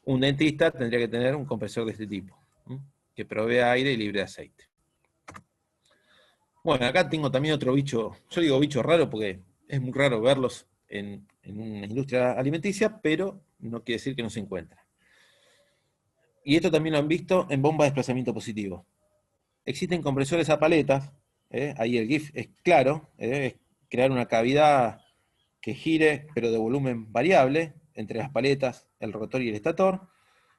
un dentista tendría que tener un compresor de este tipo, que provea aire libre de aceite. Bueno, acá tengo también otro bicho, yo digo bicho raro porque es muy raro verlos en una industria alimenticia, pero no quiere decir que no se encuentra. Y esto también lo han visto en bombas de desplazamiento positivo. Existen compresores a paletas, ahí el GIF es claro, es crear una cavidad que gire, pero de volumen variable, entre las paletas, el rotor y el estator,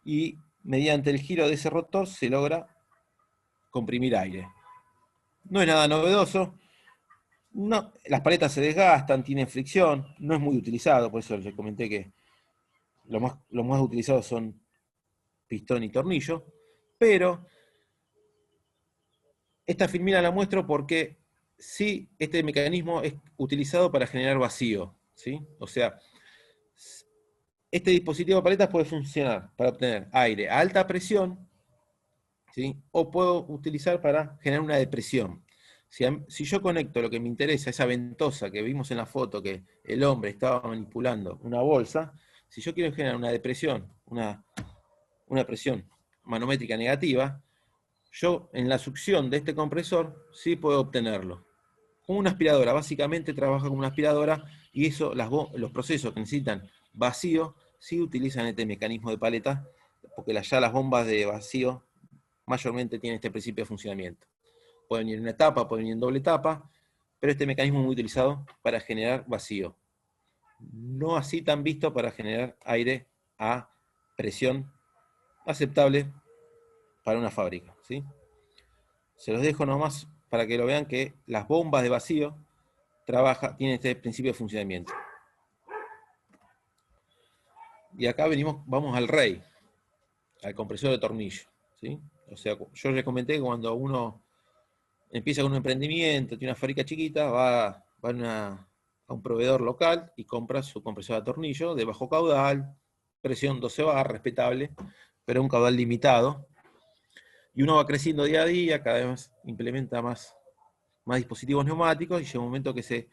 y mediante el giro de ese rotor se logra comprimir aire. No es nada novedoso, no, las paletas se desgastan, tienen fricción, no es muy utilizado, por eso les comenté que los más utilizados son pistón y tornillo, pero esta filmina la muestro porque sí, este mecanismo es utilizado para generar vacío, ¿sí? O sea, este dispositivo de paletas puede funcionar para obtener aire a alta presión, ¿sí?, o puedo utilizar para generar una depresión. Si yo conecto lo que me interesa, esa ventosa que vimos en la foto, que el hombre estaba manipulando una bolsa, si yo quiero generar una depresión, una presión manométrica negativa, yo en la succión de este compresor sí puedo obtenerlo. Como una aspiradora, básicamente trabaja como una aspiradora, y eso, los procesos que necesitan vacío, sí utilizan este mecanismo de paleta, porque ya las bombas de vacío mayormente tienen este principio de funcionamiento. Pueden ir en una etapa, pueden ir en doble etapa, pero este mecanismo es muy utilizado para generar vacío. No así tan visto para generar aire a presión aceptable para una fábrica, ¿sí? Se los dejo nomás para que lo vean, que las bombas de vacío tienen este principio de funcionamiento. Y acá vamos al rey, al compresor de tornillo, ¿sí? O sea, yo les comenté que cuando uno empieza con un emprendimiento, tiene una fábrica chiquita, va a un proveedor local y compra su compresor de tornillo de bajo caudal, presión 12 bar, respetable, pero un caudal limitado. Y uno va creciendo día a día, cada vez implementa más dispositivos neumáticos, y llega un momento que ese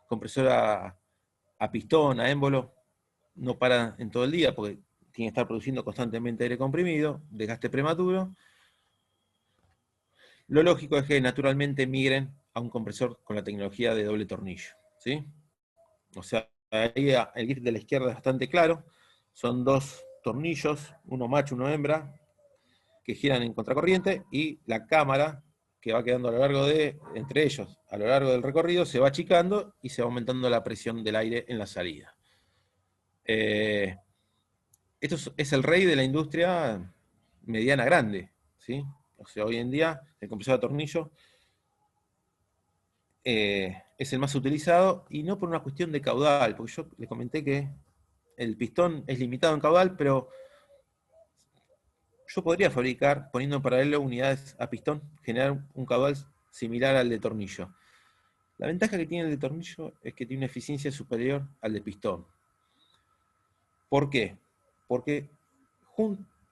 compresor a pistón, a émbolo, no para en todo el día, porque tiene que estar produciendo constantemente aire comprimido, desgaste prematuro. Lo lógico es que naturalmente migren a un compresor con la tecnología de doble tornillo, ¿sí? O sea, ahí el GIF de la izquierda es bastante claro. Son dos tornillos, uno macho, uno hembra, que giran en contracorriente, y la cámara que va quedando a lo largo entre ellos, a lo largo del recorrido, se va achicando y se va aumentando la presión del aire en la salida. Esto es el rey de la industria mediana grande, ¿sí? O sea, hoy en día el compresor a tornillo es el más utilizado, y no por una cuestión de caudal, porque yo le comenté que el pistón es limitado en caudal, pero yo podría fabricar, poniendo en paralelo unidades a pistón, generar un caudal similar al de tornillo. La ventaja que tiene el de tornillo es que tiene una eficiencia superior al de pistón. ¿Por qué? Porque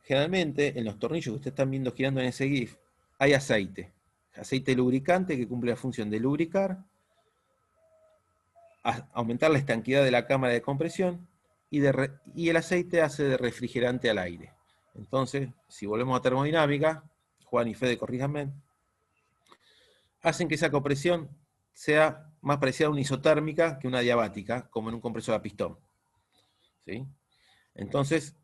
generalmente en los tornillos que ustedes están viendo girando en ese GIF, hay aceite. Aceite lubricante que cumple la función de lubricar, aumentar la estanquidad de la cámara de compresión, y el aceite hace de refrigerante al aire. Entonces, si volvemos a termodinámica, Juan y Fede, corríjanme, hacen que esa compresión sea más parecida a una isotérmica que una diabática, como en un compresor a pistón. ¿Sí? Entonces,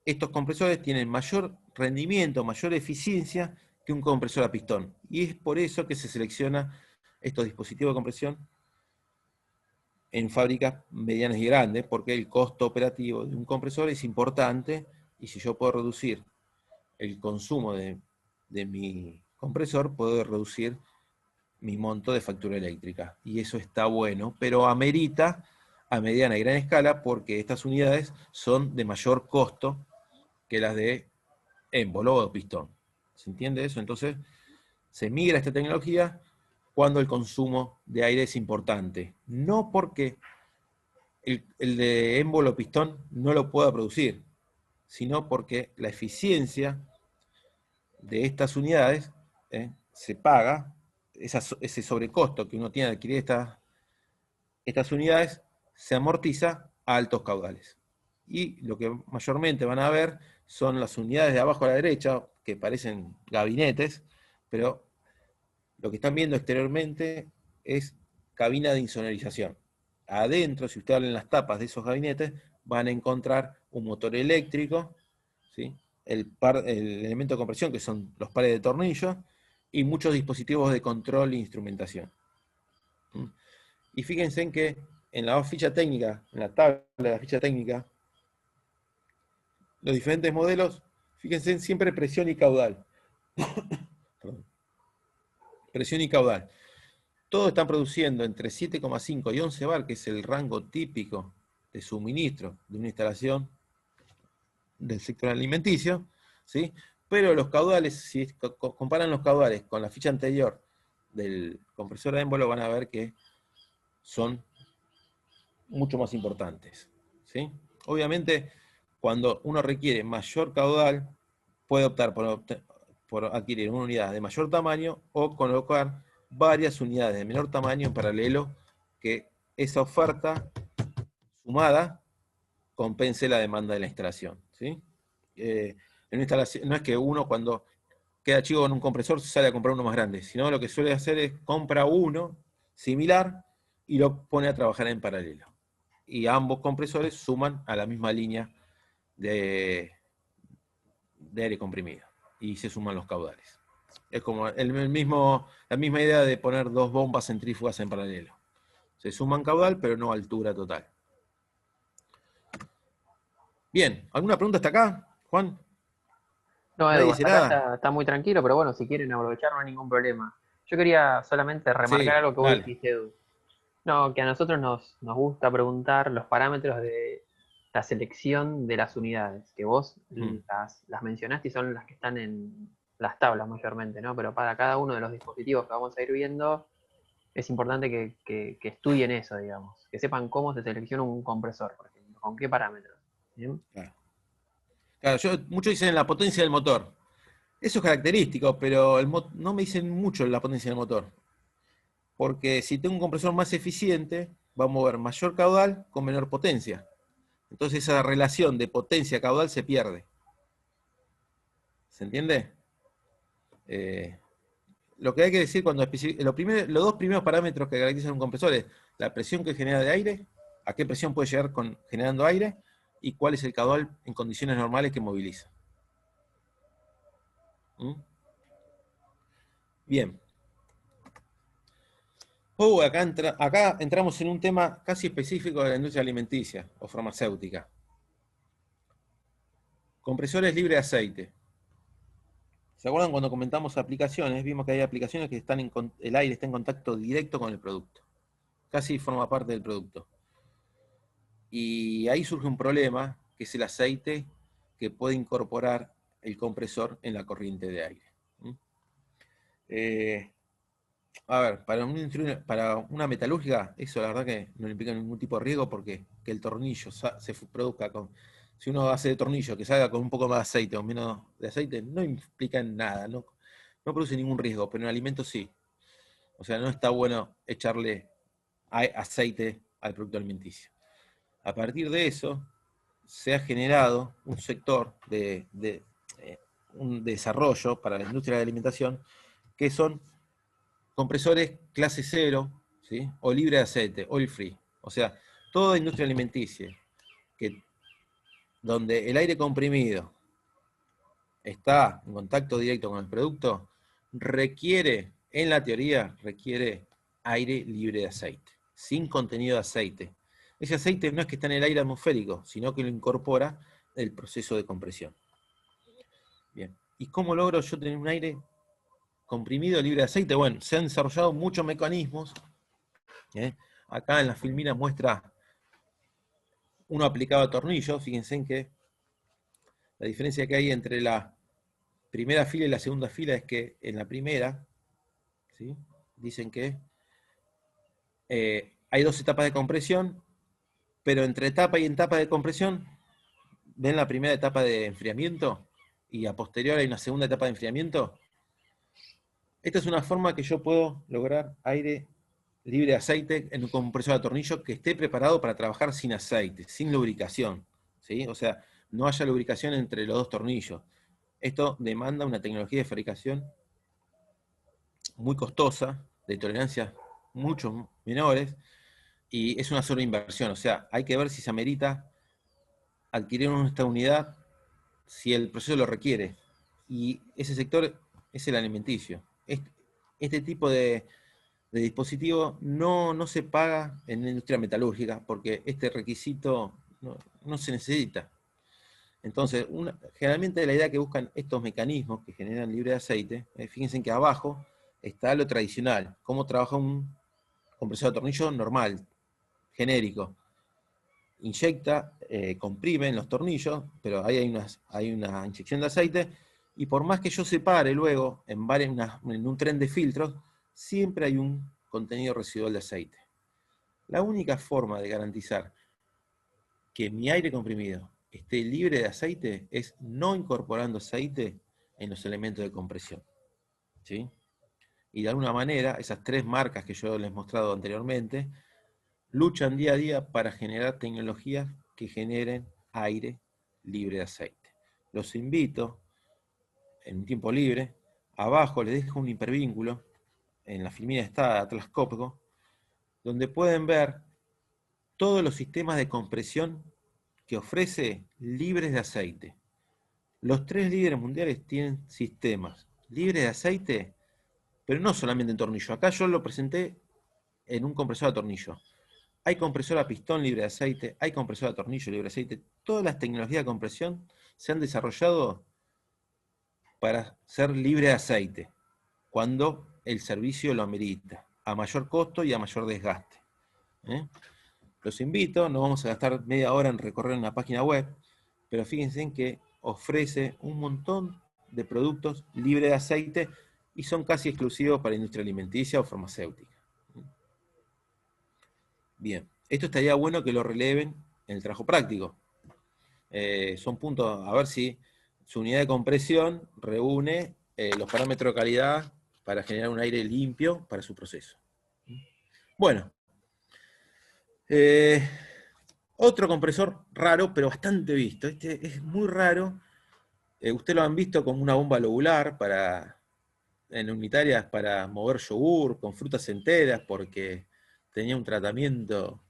estos compresores tienen mayor rendimiento, mayor eficiencia que un compresor a pistón. Y es por eso que se selecciona estos dispositivos de compresión en fábricas medianas y grandes, porque el costo operativo de un compresor es importante, y si yo puedo reducir el consumo de mi compresor, puedo reducir mi monto de factura eléctrica. Y eso está bueno, pero amerita a mediana y gran escala, porque estas unidades son de mayor costo que las de émbolo o pistón. ¿Se entiende eso? Entonces, se migra a esta tecnología cuando el consumo de aire es importante. No porque el de émbolo o pistón no lo pueda producir, sino porque la eficiencia de estas unidades se paga, ese sobrecosto que uno tiene de adquirir estas unidades se amortiza a altos caudales. Y lo que mayormente van a ver son las unidades de abajo a la derecha, que parecen gabinetes, pero lo que están viendo exteriormente es cabina de insonorización. Adentro, si ustedes abren las tapas de esos gabinetes, van a encontrar un motor eléctrico, ¿sí? El elemento de compresión, que son los pares de tornillos, y muchos dispositivos de control e instrumentación. Y fíjense en que en la ficha técnica, en la tabla de la ficha técnica, los diferentes modelos, fíjense en siempre presión y caudal. Presión y caudal. Todos están produciendo entre 7,5 y 11 bar, que es el rango típico de suministro de una instalación del sector alimenticio, ¿sí? Pero los caudales, si comparan los caudales con la ficha anterior del compresor de émbolo, van a ver que son mucho más importantes, ¿sí? Obviamente, cuando uno requiere mayor caudal, puede optar por adquirir una unidad de mayor tamaño o colocar varias unidades de menor tamaño en paralelo, que esa oferta sumada compense la demanda de la instalación, ¿sí? En una instalación, no es que uno cuando queda chico con un compresor sale a comprar uno más grande, sino lo que suele hacer es compra uno similar y lo pone a trabajar en paralelo. Y ambos compresores suman a la misma línea de aire comprimido y se suman los caudales. Es como la misma idea de poner dos bombas centrífugas en paralelo. Se suman caudal, pero no altura total. Bien, ¿alguna pregunta hasta acá, Juan? No, ¿Nadie Edu, dice hasta acá nada? está muy tranquilo, pero bueno, si quieren aprovechar no hay ningún problema. Yo quería solamente remarcar Sí, algo que vos dale. dijiste, Edu. No, que a nosotros nos gusta preguntar los parámetros de la selección de las unidades, que vos Mm. las mencionaste y son las que están en las tablas mayormente, ¿no? Pero para cada uno de los dispositivos que vamos a ir viendo, es importante que estudien eso, digamos, que sepan cómo se selecciona un compresor, por ejemplo, con qué parámetros. ¿Bien? Claro. Claro, muchos dicen la potencia del motor. Eso es característico, pero no me dicen mucho la potencia del motor. Porque si tengo un compresor más eficiente, va a mover mayor caudal con menor potencia. Entonces esa relación de potencia-caudal se pierde. ¿Se entiende? Eh, lo que hay que decir cuando los dos primeros parámetros que caracterizan un compresor es la presión que genera de aire, a qué presión puede llegar generando aire, y cuál es el caudal en condiciones normales que moviliza. ¿Mm? Bien. Acá entramos en un tema casi específico de la industria alimenticia o farmacéutica. Compresores libres de aceite. ¿Se acuerdan cuando comentamos aplicaciones? Vimos que hay aplicaciones que el aire está en contacto directo con el producto. Casi forma parte del producto. Y ahí surge un problema, que es el aceite que puede incorporar el compresor en la corriente de aire. A ver, para una metalúrgica, eso la verdad que no le implica ningún tipo de riesgo, porque que el tornillo se produzca con... Si uno hace de tornillo que salga con un poco más de aceite o menos de aceite, no implica nada, no produce ningún riesgo, pero en alimentos sí. O sea, no está bueno echarle aceite al producto alimenticio. A partir de eso, se ha generado un sector de un desarrollo para la industria de la alimentación, que son compresores clase 0, ¿sí? O libre de aceite, oil free. O sea, toda industria alimenticia donde el aire comprimido está en contacto directo con el producto, en la teoría, requiere aire libre de aceite, sin contenido de aceite. Ese aceite no es que está en el aire atmosférico, sino que lo incorpora el proceso de compresión. Bien. ¿Y cómo logro yo tener un aire comprimido libre de aceite? Bueno, se han desarrollado muchos mecanismos. Acá en la filmina muestra uno aplicado a tornillos. Fíjense en que la diferencia que hay entre la primera fila y la segunda fila es que en la primera, ¿sí?, dicen que hay 2 etapas de compresión, pero entre etapa y etapa de compresión, ven la primera etapa de enfriamiento y a posterior hay una segunda etapa de enfriamiento. Esta es una forma que yo puedo lograr aire libre de aceite en un compresor de tornillo que esté preparado para trabajar sin aceite, sin lubricación, ¿sí? O sea, no haya lubricación entre los 2 tornillos. Esto demanda una tecnología de fabricación muy costosa, de tolerancias mucho menores, y es una sola inversión. O sea, hay que ver si se amerita adquirir esta unidad, si el proceso lo requiere. Y ese sector es el alimenticio. Este tipo de dispositivo no se paga en la industria metalúrgica, porque este requisito no se necesita. Entonces, generalmente la idea que buscan estos mecanismos que generan libre de aceite, fíjense que abajo está lo tradicional, cómo trabaja un compresor de tornillo normal, genérico. Inyecta, comprime en los tornillos, pero ahí hay una inyección de aceite, y por más que yo separe luego en un tren de filtros, siempre hay un contenido residual de aceite. La única forma de garantizar que mi aire comprimido esté libre de aceite es no incorporando aceite en los elementos de compresión, ¿sí? Y de alguna manera, esas 3 marcas que yo les he mostrado anteriormente, luchan día a día para generar tecnologías que generen aire libre de aceite. Los invito, en un tiempo libre, abajo les dejo un hipervínculo, en la filmina está Atlas Copco, donde pueden ver todos los sistemas de compresión que ofrece libres de aceite. Los 3 líderes mundiales tienen sistemas libres de aceite, pero no solamente en tornillo. Acá yo lo presenté en un compresor de tornillo. Hay compresor a pistón libre de aceite, hay compresor a tornillo libre de aceite. Todas las tecnologías de compresión se han desarrollado para ser libre de aceite, cuando el servicio lo amerita, a mayor costo y a mayor desgaste. Los invito, no vamos a gastar media hora en recorrer una página web, pero fíjense en que ofrece un montón de productos libres de aceite y son casi exclusivos para la industria alimenticia o farmacéutica. Bien, esto estaría bueno que lo releven en el trabajo práctico. Son puntos, a ver si su unidad de compresión reúne los parámetros de calidad para generar un aire limpio para su proceso. Bueno, otro compresor raro, pero bastante visto. Este es muy raro. Ustedes lo han visto como una bomba lobular en unitarias para mover yogur con frutas enteras, porque tenía un tratamiento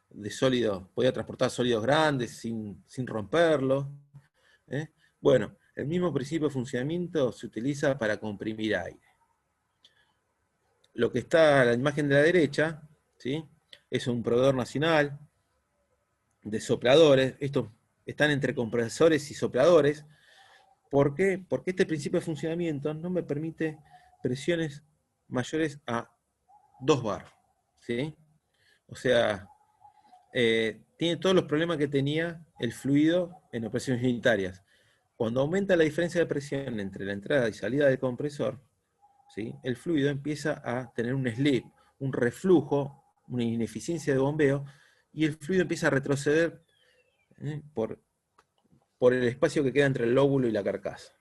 de sólidos, podía transportar sólidos grandes sin romperlos. Bueno, el mismo principio de funcionamiento se utiliza para comprimir aire. Lo que está a la imagen de la derecha, ¿sí?, es un proveedor nacional de sopladores. Estos están entre compresores y sopladores. ¿Por qué? Porque este principio de funcionamiento no me permite presiones mayores a 2 bar, ¿sí? O sea, tiene todos los problemas que tenía el fluido en operaciones unitarias. Cuando aumenta la diferencia de presión entre la entrada y salida del compresor, ¿sí? El fluido empieza a tener un slip, un reflujo, una ineficiencia de bombeo, y el fluido empieza a retroceder por el espacio que queda entre el lóbulo y la carcasa.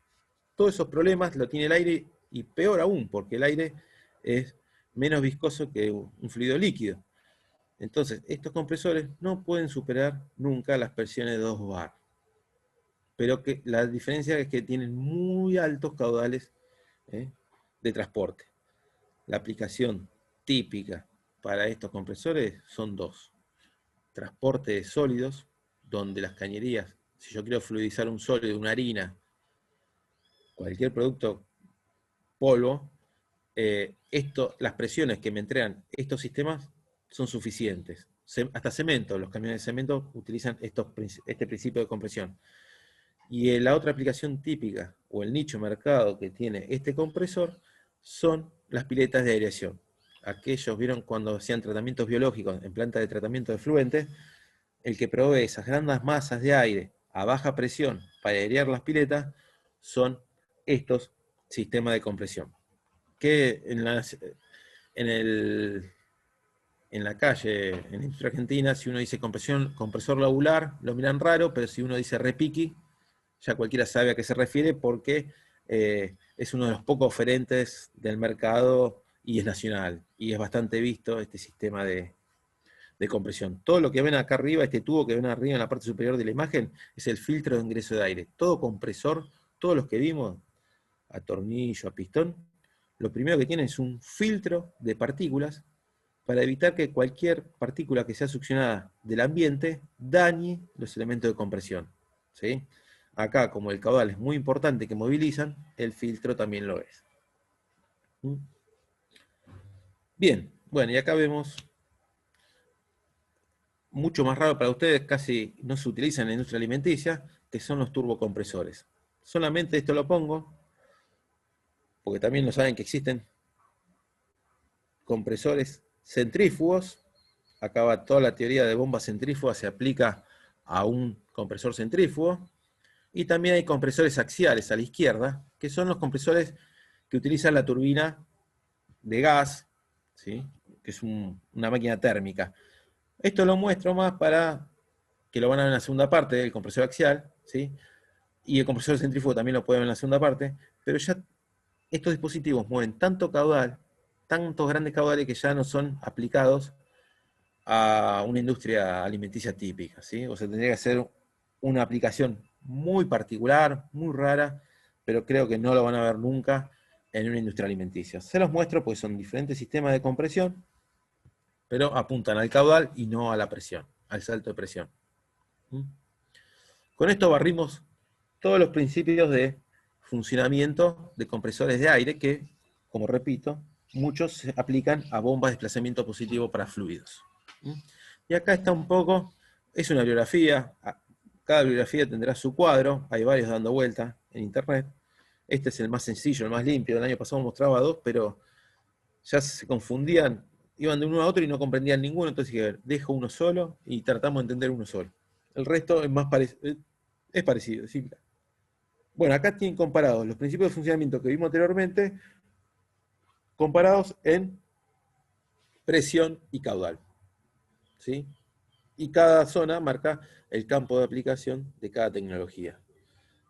Todos esos problemas lo tiene el aire, y peor aún, porque el aire es menos viscoso que un fluido líquido. Entonces, estos compresores no pueden superar nunca las presiones de 2 bar. Pero que la diferencia es que tienen muy altos caudales de transporte. La aplicación típica para estos compresores son dos. Transporte de sólidos, donde las cañerías, si yo quiero fluidizar un sólido, una harina, cualquier producto polvo, las presiones que me entregan estos sistemas son suficientes. Hasta cemento, los camiones de cemento utilizan este principio de compresión. Y la otra aplicación típica, o el nicho mercado que tiene este compresor, son las piletas de aireación. Aquellos, vieron cuando hacían tratamientos biológicos en planta de tratamiento de fluentes, el que provee esas grandes masas de aire a baja presión para airear las piletas son estos sistemas de compresión. Que en la calle, en la industria argentina, si uno dice compresor lobular, lo miran raro, pero si uno dice repiqui, ya cualquiera sabe a qué se refiere, porque es uno de los pocos oferentes del mercado y es nacional, y es bastante visto este sistema de compresión. Todo lo que ven acá arriba, este tubo que ven arriba en la parte superior de la imagen, es el filtro de ingreso de aire. Todo compresor, todos los que vimos, a tornillo, a pistón, lo primero que tiene es un filtro de partículas para evitar que cualquier partícula que sea succionada del ambiente dañe los elementos de compresión, ¿sí? Acá, como el caudal es muy importante que movilizan, el filtro también lo es. Bien, bueno, y acá vemos, mucho más raro para ustedes, casi no se utiliza en la industria alimenticia, que son los turbocompresores. Solamente esto lo pongo, porque también lo saben que existen compresores centrífugos. Acá va toda la teoría de bomba centrífuga, se aplica a un compresor centrífugo. Y también hay compresores axiales a la izquierda, que son los compresores que utilizan la turbina de gas, ¿sí? Que es una máquina térmica. Esto lo muestro más para que lo van a ver en la segunda parte del compresor axial, ¿sí? Y el compresor centrífugo también lo pueden ver en la segunda parte, pero ya estos dispositivos mueven tanto caudal, tantos grandes caudales, que ya no son aplicados a una industria alimenticia típica, ¿sí? O sea, tendría que ser una aplicación muy particular, muy rara, pero creo que no lo van a ver nunca en una industria alimenticia. Se los muestro porque son diferentes sistemas de compresión, pero apuntan al caudal y no a la presión, al salto de presión. Con esto barrimos todos los principios de funcionamiento de compresores de aire que, como repito, muchos se aplican a bombas de desplazamiento positivo para fluidos. Y acá está un poco, es una bibliografía, cada bibliografía tendrá su cuadro, hay varios dando vuelta en internet. Este es el más sencillo, el más limpio. El año pasado mostraba dos, pero ya se confundían, iban de uno a otro y no comprendían ninguno, entonces dije, dejo uno solo y tratamos de entender uno solo. El resto es más es parecido, es simple. Bueno, acá tienen comparados los principios de funcionamiento que vimos anteriormente, comparados en presión y caudal, ¿sí? Y cada zona marca el campo de aplicación de cada tecnología.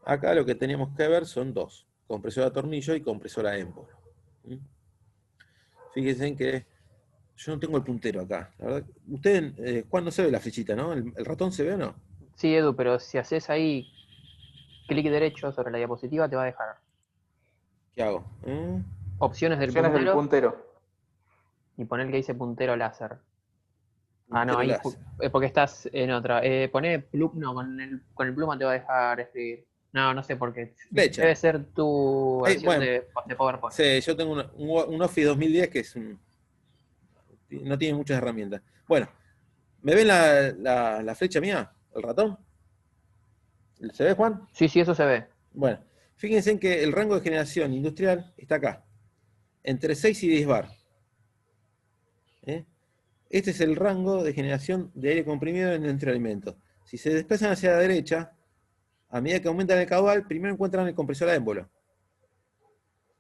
Acá lo que tenemos que ver son dos, compresor a tornillo y compresor a émbolo. Fíjense que yo no tengo el puntero acá. La verdad, ustedes, ¿cuándo se ve la flechita, no? ¿El ratón se ve o no? Sí, Edu, pero si haces ahí clic derecho sobre la diapositiva te va a dejar ¿Qué hago? opciones del Opciones del puntero puntero. y poner que dice puntero láser. Ah, no, Puntero ahí láser. es porque estás en otra. Poné no, con el pluma te va a dejar escribir. No, no sé por qué. Flecha. Debe ser tu versión Bueno, de PowerPoint. sí, yo tengo un Office 2010 que no tiene muchas herramientas. Bueno, ¿me ven la flecha mía? ¿El ratón? ¿Se ve, Juan? Sí, sí, eso se ve. Bueno, Fíjense en que el rango de generación industrial está acá, entre 6 y 10 bar. ¿Eh? Este es el rango de generación de aire comprimido en el entrenamiento. Si se desplazan hacia la derecha, a medida que aumentan el caudal, primero encuentran el compresor a émbolo,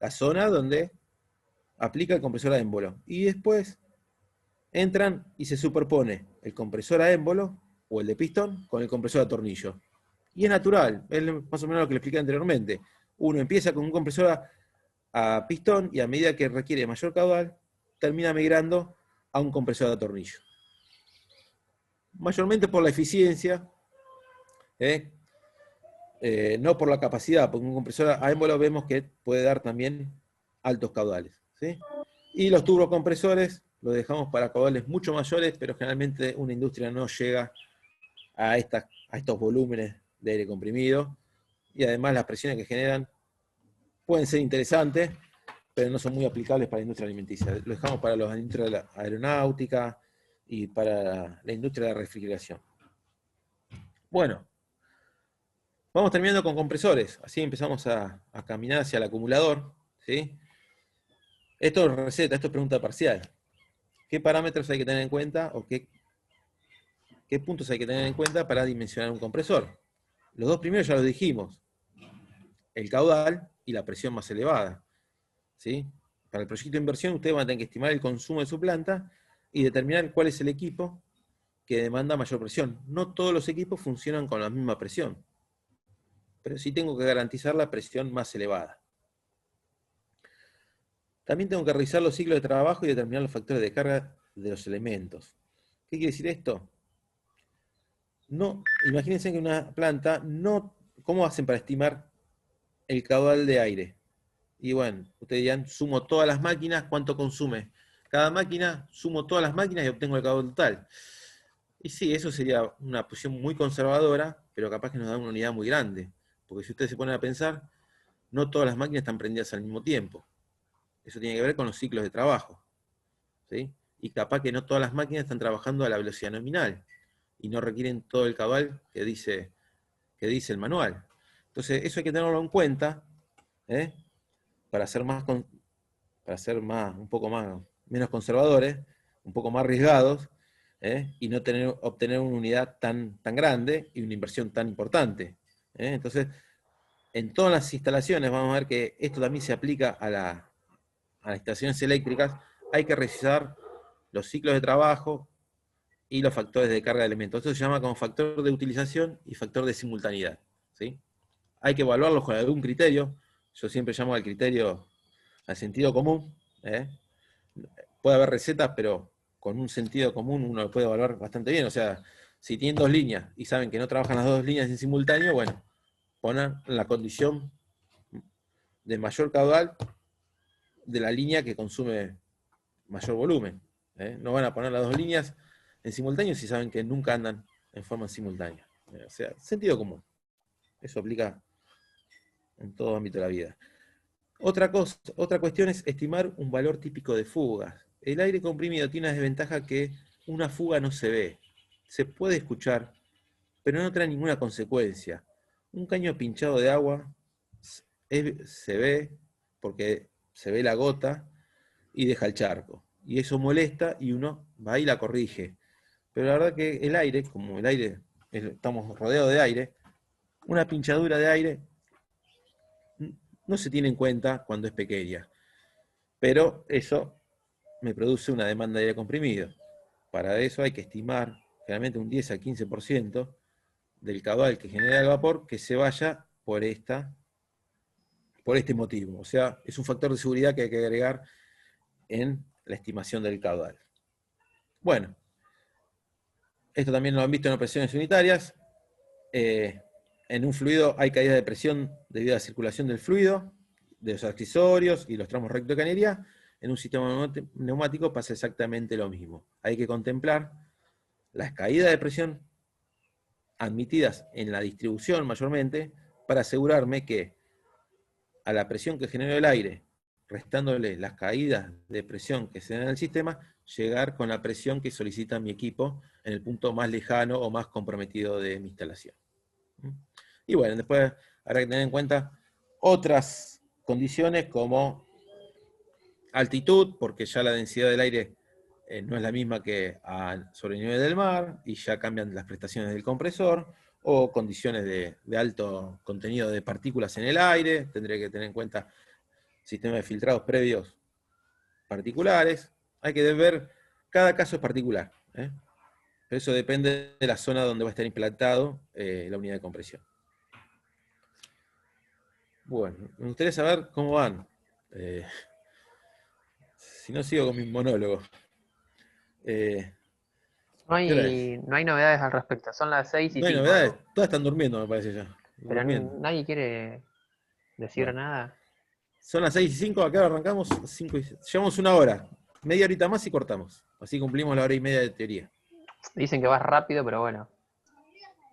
la zona donde aplica el compresor a émbolo. Y después entran y se superpone el compresor a émbolo o el de pistón con el compresor a tornillo. Y es natural, es más o menos lo que le expliqué anteriormente. Uno empieza con un compresor a pistón y a medida que requiere mayor caudal, termina migrando a un compresor a tornillo. Mayormente por la eficiencia, no por la capacidad, porque un compresor a émbolo vemos que puede dar también altos caudales. ¿Sí? Y los turbocompresores los dejamos para caudales mucho mayores, pero generalmente una industria no llega a estos volúmenes de aire comprimido, y además las presiones que generan pueden ser interesantes, pero no son muy aplicables para la industria alimenticia. Lo dejamos para la industria de la aeronáutica y para la industria de la refrigeración. Bueno, vamos terminando con compresores, así empezamos a caminar hacia el acumulador. ¿Sí? Esto es receta, esto es pregunta parcial. ¿Qué parámetros hay que tener en cuenta o qué puntos hay que tener en cuenta para dimensionar un compresor? Los dos primeros ya los dijimos, el caudal y la presión más elevada. ¿Sí? Para el proyecto de inversión ustedes van a tener que estimar el consumo de su planta y determinar cuál es el equipo que demanda mayor presión. No todos los equipos funcionan con la misma presión, pero sí tengo que garantizar la presión más elevada. También tengo que revisar los ciclos de trabajo y determinar los factores de carga de los elementos. ¿Qué quiere decir esto? No, imagínense que una planta, ¿cómo hacen para estimar el caudal de aire? Y bueno, ustedes dirán, sumo todas las máquinas, ¿cuánto consume? Cada máquina, sumo todas las máquinas y obtengo el caudal total. Y sí, eso sería una posición muy conservadora, pero capaz que nos da una unidad muy grande. Porque si ustedes se ponen a pensar, no todas las máquinas están prendidas al mismo tiempo. Eso tiene que ver con los ciclos de trabajo. ¿Sí? Y capaz que no todas las máquinas están trabajando a la velocidad nominal y no requieren todo el caudal que dice el manual. Entonces, eso hay que tenerlo en cuenta, ¿eh? Para ser un poco menos conservadores, un poco más arriesgados, y no obtener una unidad tan grande y una inversión tan importante. Entonces, en todas las instalaciones vamos a ver que esto también se aplica a las instalaciones eléctricas. Hay que revisar los ciclos de trabajo y los factores de carga de elementos. Esto se llama como factor de utilización y factor de simultaneidad. ¿Sí? Hay que evaluarlos con algún criterio. Yo siempre llamo al criterio al sentido común. Puede haber recetas, pero con un sentido común uno lo puede evaluar bastante bien. O sea, si tienen dos líneas y saben que no trabajan las dos líneas en simultáneo, bueno, ponen la condición de mayor caudal de la línea que consume mayor volumen. No van a poner las dos líneas en simultáneo si saben que nunca andan en forma simultánea. O sea, sentido común. Eso aplica en todo ámbito de la vida. Otra cuestión es estimar un valor típico de fugas. El aire comprimido tiene una desventaja que una fuga no se ve. Se puede escuchar, pero no trae ninguna consecuencia. Un caño pinchado de agua se ve porque se ve la gota y deja el charco. Y eso molesta y uno va y la corrige. Pero la verdad que el aire, como el aire, estamos rodeados de aire, una pinchadura de aire no se tiene en cuenta cuando es pequeña. Pero eso me produce una demanda de aire comprimido. Para eso hay que estimar generalmente un 10 al 15% del caudal que genera el vapor que se vaya por este motivo. O sea, es un factor de seguridad que hay que agregar en la estimación del caudal. Bueno, esto también lo han visto en presiones unitarias. En un fluido hay caída de presión debido a la circulación del fluido, de los accesorios y los tramos rectos de cañería. En un sistema neumático pasa exactamente lo mismo. Hay que contemplar las caídas de presión admitidas en la distribución mayormente para asegurarme que a la presión que genera el aire, restándole las caídas de presión que se dan en el sistema, llegar con la presión que solicita mi equipo en el punto más lejano o más comprometido de mi instalación. Y bueno, después habrá que tener en cuenta otras condiciones como altitud, porque ya la densidad del aire no es la misma que sobre el nivel del mar, y ya cambian las prestaciones del compresor, o condiciones de alto contenido de partículas en el aire, tendré que tener en cuenta sistemas de filtrados previos particulares. Hay que ver, cada caso es particular, ¿eh? Pero eso depende de la zona donde va a estar implantado la unidad de compresión. Bueno, me gustaría saber cómo van. Si no, sigo con mi monólogo. No ¿Qué hora es? hay, no hay novedades al respecto. Son las 6 y No hay 5, novedades, Edu. todas están durmiendo, me parece ya. Pero Durmiendo. nadie quiere decir Bueno, nada. son las 6:05, acá arrancamos. Llevamos una hora, media horita más y cortamos. Así cumplimos la hora y media de teoría. Dicen que vas rápido, pero bueno.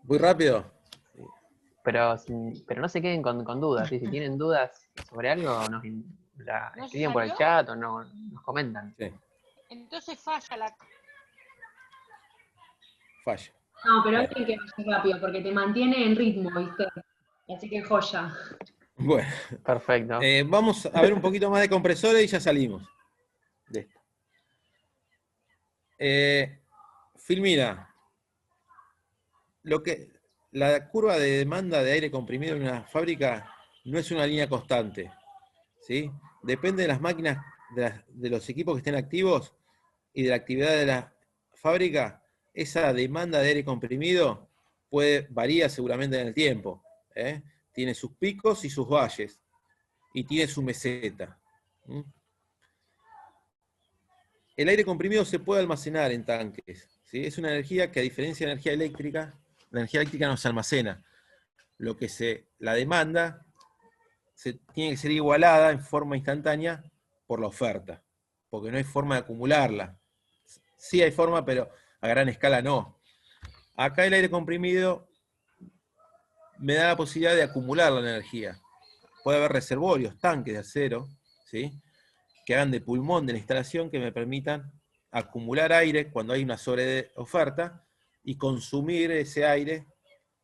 ¿Muy rápido? Pero no se queden con dudas. ¿Sí? Si tienen dudas sobre algo, la ¿No escriben por el salió? chat o nos comentan. Sí, Entonces falla la... falla. No, pero Bueno. hay que vaya rápido porque te mantiene en ritmo, ¿viste? Así que joya. Bueno, Perfecto. vamos a ver un poquito más de compresores y ya salimos de esto. Filmina, la curva de demanda de aire comprimido en una fábrica no es una línea constante, ¿sí? Depende de las máquinas, de los equipos que estén activos y de la actividad de la fábrica. Esa demanda de aire comprimido varía seguramente en el tiempo, ¿eh? Tiene sus picos y sus valles, y tiene su meseta. El aire comprimido se puede almacenar en tanques, ¿sí? Es una energía que, a diferencia de la energía eléctrica no se almacena. La demanda tiene que ser igualada en forma instantánea por la oferta, porque no hay forma de acumularla. Sí hay forma, pero a gran escala no. Acá el aire comprimido me da la posibilidad de acumular la energía. Puede haber reservorios, tanques de acero, ¿sí?, que hagan de pulmón de la instalación, que me permitan acumular aire cuando hay una sobreoferta y consumir ese aire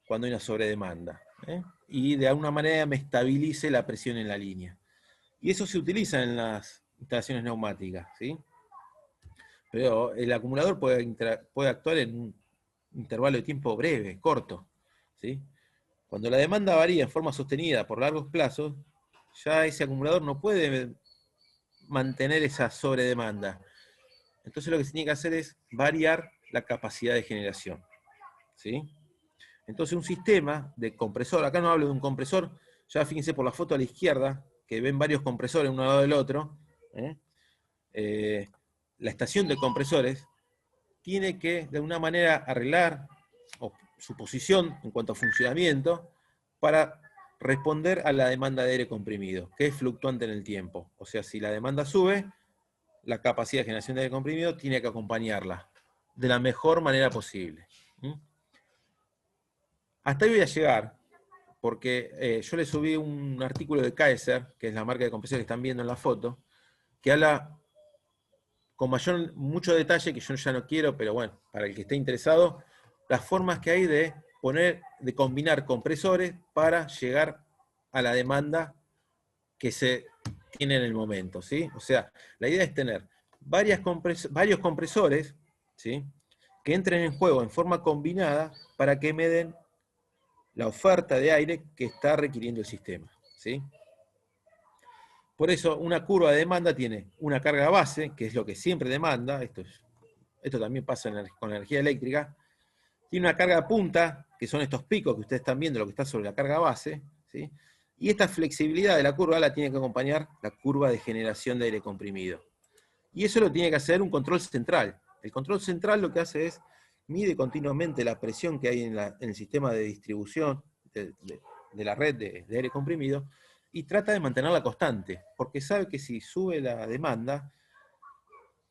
cuando hay una sobredemanda, ¿eh? Y de alguna manera me estabilice la presión en la línea. Y eso se utiliza en las instalaciones neumáticas, ¿sí? Pero el acumulador puede actuar en un intervalo de tiempo breve, corto, ¿sí? Cuando la demanda varía en forma sostenida por largos plazos, ya ese acumulador no puede mantener esa sobredemanda. Entonces lo que se tiene que hacer es variar la capacidad de generación, ¿sí? Entonces un sistema de compresor, acá no hablo de un compresor, ya fíjense por la foto a la izquierda, que ven varios compresores uno al lado del otro, la estación de compresores tiene que de alguna manera arreglar su posición en cuanto a funcionamiento para responder a la demanda de aire comprimido, que es fluctuante en el tiempo. O sea, si la demanda sube, la capacidad de generación de aire comprimido tiene que acompañarla de la mejor manera posible. Hasta ahí voy a llegar, porque yo le subí un artículo de Kaiser, que es la marca de compresores que están viendo en la foto, que habla con mucho detalle, que yo ya no quiero, pero bueno, para el que esté interesado, las formas que hay de combinar compresores para llegar a la demanda que se tiene en el momento, ¿sí? O sea, la idea es tener varios compresores, ¿sí?, que entren en juego en forma combinada para que me den la oferta de aire que está requiriendo el sistema, ¿sí? Por eso una curva de demanda tiene una carga base, que es lo que siempre demanda, esto también pasa con la energía eléctrica, tiene una carga punta, que son estos picos que ustedes están viendo, lo que está sobre la carga base, ¿sí? Y esta flexibilidad de la curva la tiene que acompañar la curva de generación de aire comprimido. Y eso lo tiene que hacer un control central. El control central lo que hace es mide continuamente la presión que hay en el sistema de distribución de la red de aire comprimido y trata de mantenerla constante, porque sabe que si sube la demanda,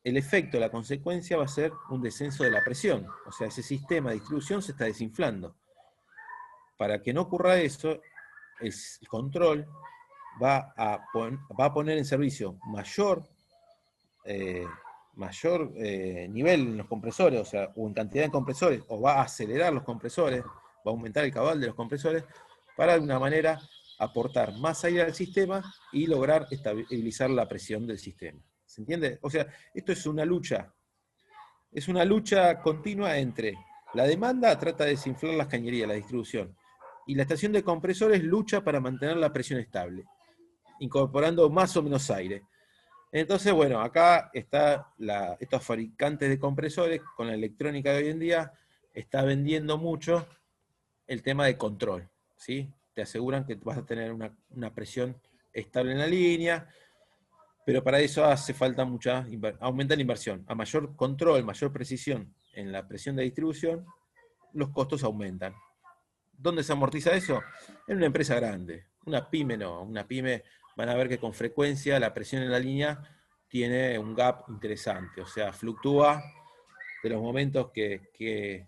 el efecto, la consecuencia va a ser un descenso de la presión. O sea, ese sistema de distribución se está desinflando. Para que no ocurra eso, el control va a poner en servicio mayor nivel en los compresores, o sea, o en cantidad de compresores, o va a acelerar los compresores, va a aumentar el cabal de los compresores, para de alguna manera aportar más aire al sistema y lograr estabilizar la presión del sistema. ¿Se entiende? O sea, esto es una lucha continua entre la demanda, trata de desinflar las cañerías, la distribución, y la estación de compresores lucha para mantener la presión estable, incorporando más o menos aire. Entonces, bueno, acá está estos fabricantes de compresores, con la electrónica de hoy en día, está vendiendo mucho el tema de control, ¿sí? Te aseguran que vas a tener una presión estable en la línea, pero para eso hace falta aumenta la inversión. A mayor control, mayor precisión en la presión de distribución, los costos aumentan. ¿Dónde se amortiza eso? En una empresa grande. Una pyme no. Una pyme van a ver que con frecuencia la presión en la línea tiene un gap interesante. O sea, fluctúa de los momentos que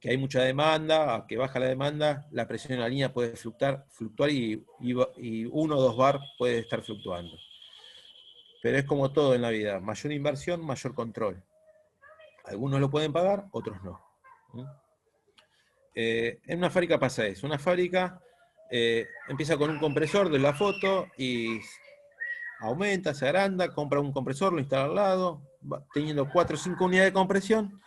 hay mucha demanda, a que baja la demanda, la presión en la línea puede fluctuar y 1 o 2 bar puede estar fluctuando. Pero es como todo en la vida, mayor inversión, mayor control. Algunos lo pueden pagar, otros no. En una fábrica pasa eso. Una fábrica empieza con un compresor de la foto y aumenta, se agranda, compra un compresor, lo instala al lado, va teniendo 4 o 5 unidades de compresión,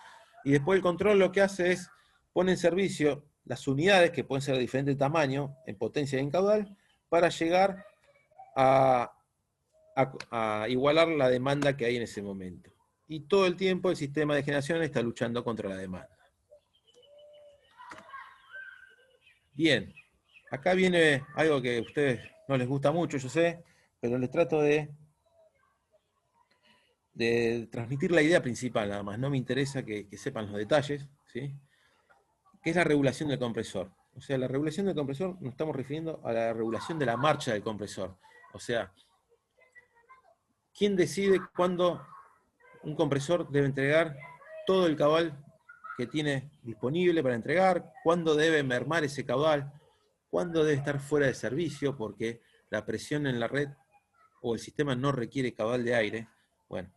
y después el control lo que hace es pone en servicio las unidades, que pueden ser de diferente tamaño, en potencia y en caudal, para llegar a igualar la demanda que hay en ese momento. Y todo el tiempo el sistema de generación está luchando contra la demanda. Bien, acá viene algo que a ustedes no les gusta mucho, yo sé, pero les trato de transmitir la idea principal nada más. No me interesa que sepan los detalles, ¿sí? Que es la regulación del compresor. O sea, la regulación del compresor nos estamos refiriendo a la regulación de la marcha del compresor. O sea, ¿quién decide cuándo un compresor debe entregar todo el caudal que tiene disponible para entregar? ¿Cuándo debe mermar ese caudal? ¿Cuándo debe estar fuera de servicio porque la presión en la red o el sistema no requiere caudal de aire? Bueno,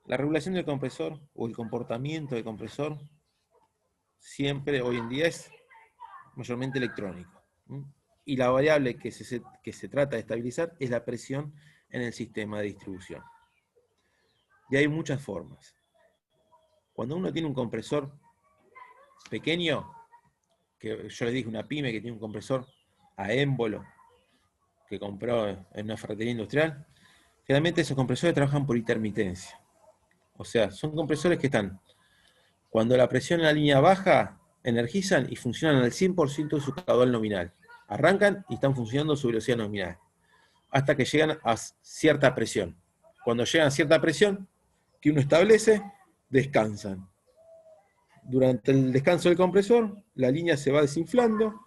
la regulación del compresor o el comportamiento del compresor siempre hoy en día es mayormente electrónico. Y la variable que se trata de estabilizar es la presión en el sistema de distribución. Y hay muchas formas. Cuando uno tiene un compresor pequeño, que yo les dije una pyme que tiene un compresor a émbolo, que compró en una ferretería industrial, generalmente esos compresores trabajan por intermitencia. O sea, son compresores que están, cuando la presión en la línea baja, energizan y funcionan al 100% de su caudal nominal. Arrancan y están funcionando a su velocidad nominal, hasta que llegan a cierta presión. Cuando llegan a cierta presión que uno establece, descansan. Durante el descanso del compresor, la línea se va desinflando,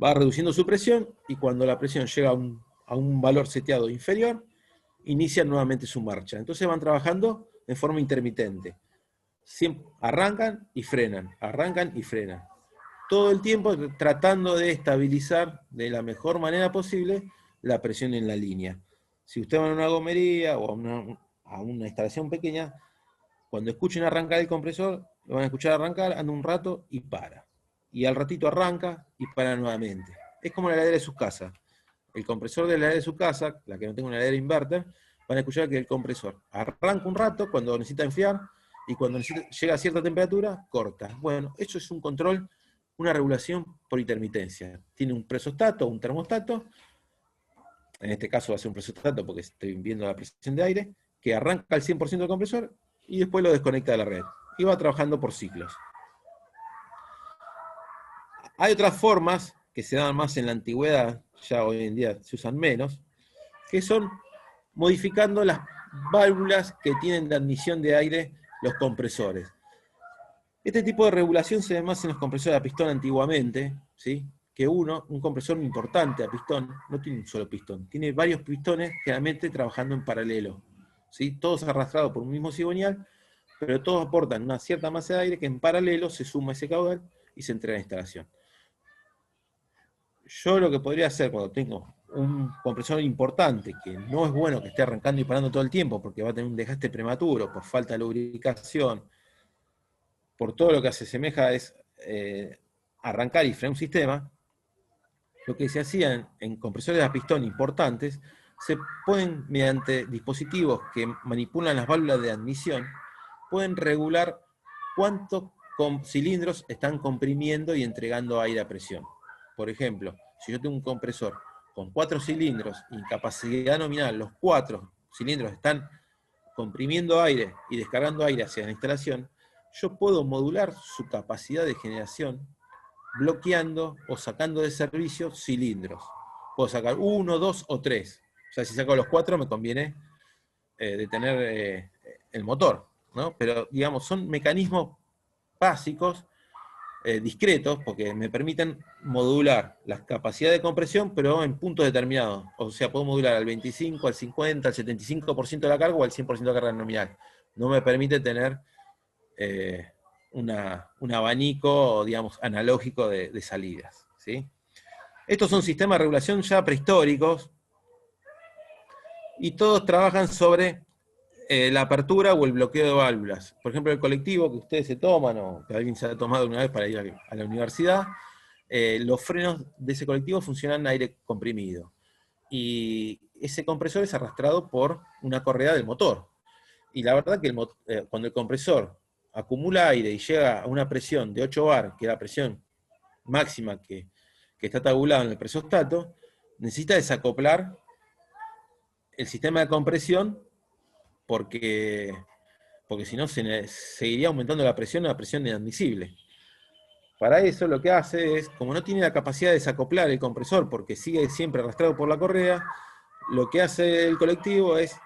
va reduciendo su presión, y cuando la presión llega a un valor seteado inferior, inician nuevamente su marcha. Entonces van trabajando en forma intermitente. Siempre arrancan y frenan, arrancan y frenan. Todo el tiempo tratando de estabilizar de la mejor manera posible la presión en la línea. Si usted va a una gomería o a una instalación pequeña, cuando escuchen arrancar el compresor, lo van a escuchar arrancar, anda un rato y para. Y al ratito arranca y para nuevamente. Es como la heladera de sus casas. El compresor de la heladera de su casa, la que no tenga una heladera inverter, van a escuchar que el compresor arranca un rato cuando necesita enfriar, y cuando llega a cierta temperatura, corta. Bueno, eso es un control, una regulación por intermitencia. Tiene un presostato, un termostato, en este caso va a ser un presostato porque estoy viendo la presión de aire, que arranca al 100% del compresor y después lo desconecta de la red. Y va trabajando por ciclos. Hay otras formas que se dan más en la antigüedad, ya hoy en día se usan menos, que son modificando las válvulas que tienen de admisión de aire los compresores. Este tipo de regulación se ve más en los compresores a pistón antiguamente, ¿sí? Que un compresor importante a pistón, no tiene un solo pistón, tiene varios pistones generalmente trabajando en paralelo, ¿sí? Todos arrastrados por un mismo cigüeñal, pero todos aportan una cierta masa de aire que en paralelo se suma a ese caudal y se entrega a la instalación. Yo lo que podría hacer cuando tengo un compresor importante, que no es bueno que esté arrancando y parando todo el tiempo, porque va a tener un desgaste prematuro por falta de lubricación, por todo lo que se asemeja es arrancar y frenar un sistema, lo que se hacía en compresores a pistón importantes, se pueden, mediante dispositivos que manipulan las válvulas de admisión, pueden regular cuántos cilindros están comprimiendo y entregando aire a presión. Por ejemplo, si yo tengo un compresor con 4 cilindros y capacidad nominal, los 4 cilindros están comprimiendo aire y descargando aire hacia la instalación, yo puedo modular su capacidad de generación bloqueando o sacando de servicio cilindros. Puedo sacar 1, 2 o 3. O sea, si saco los 4 me conviene detener el motor, ¿no? Pero, digamos, son mecanismos básicos, discretos, porque me permiten modular la capacidad de compresión, pero en puntos determinados. O sea, puedo modular al 25, al 50, al 75% de la carga o al 100% de la carga nominal. No me permite tener un abanico, digamos, analógico de salidas, ¿sí? Estos son sistemas de regulación ya prehistóricos, y todos trabajan sobre la apertura o el bloqueo de válvulas. Por ejemplo, el colectivo que ustedes se toman, o que alguien se ha tomado una vez para ir a la universidad, los frenos de ese colectivo funcionan a aire comprimido. Y ese compresor es arrastrado por una correa del motor. Y la verdad que cuando el compresor acumula aire y llega a una presión de 8 bar, que es la presión máxima que está tabulada en el presostato, necesita desacoplar el sistema de compresión porque si no seguiría aumentando la presión a una presión inadmisible. Para eso lo que hace es, como no tiene la capacidad de desacoplar el compresor porque sigue siempre arrastrado por la correa, lo que hace el colectivo es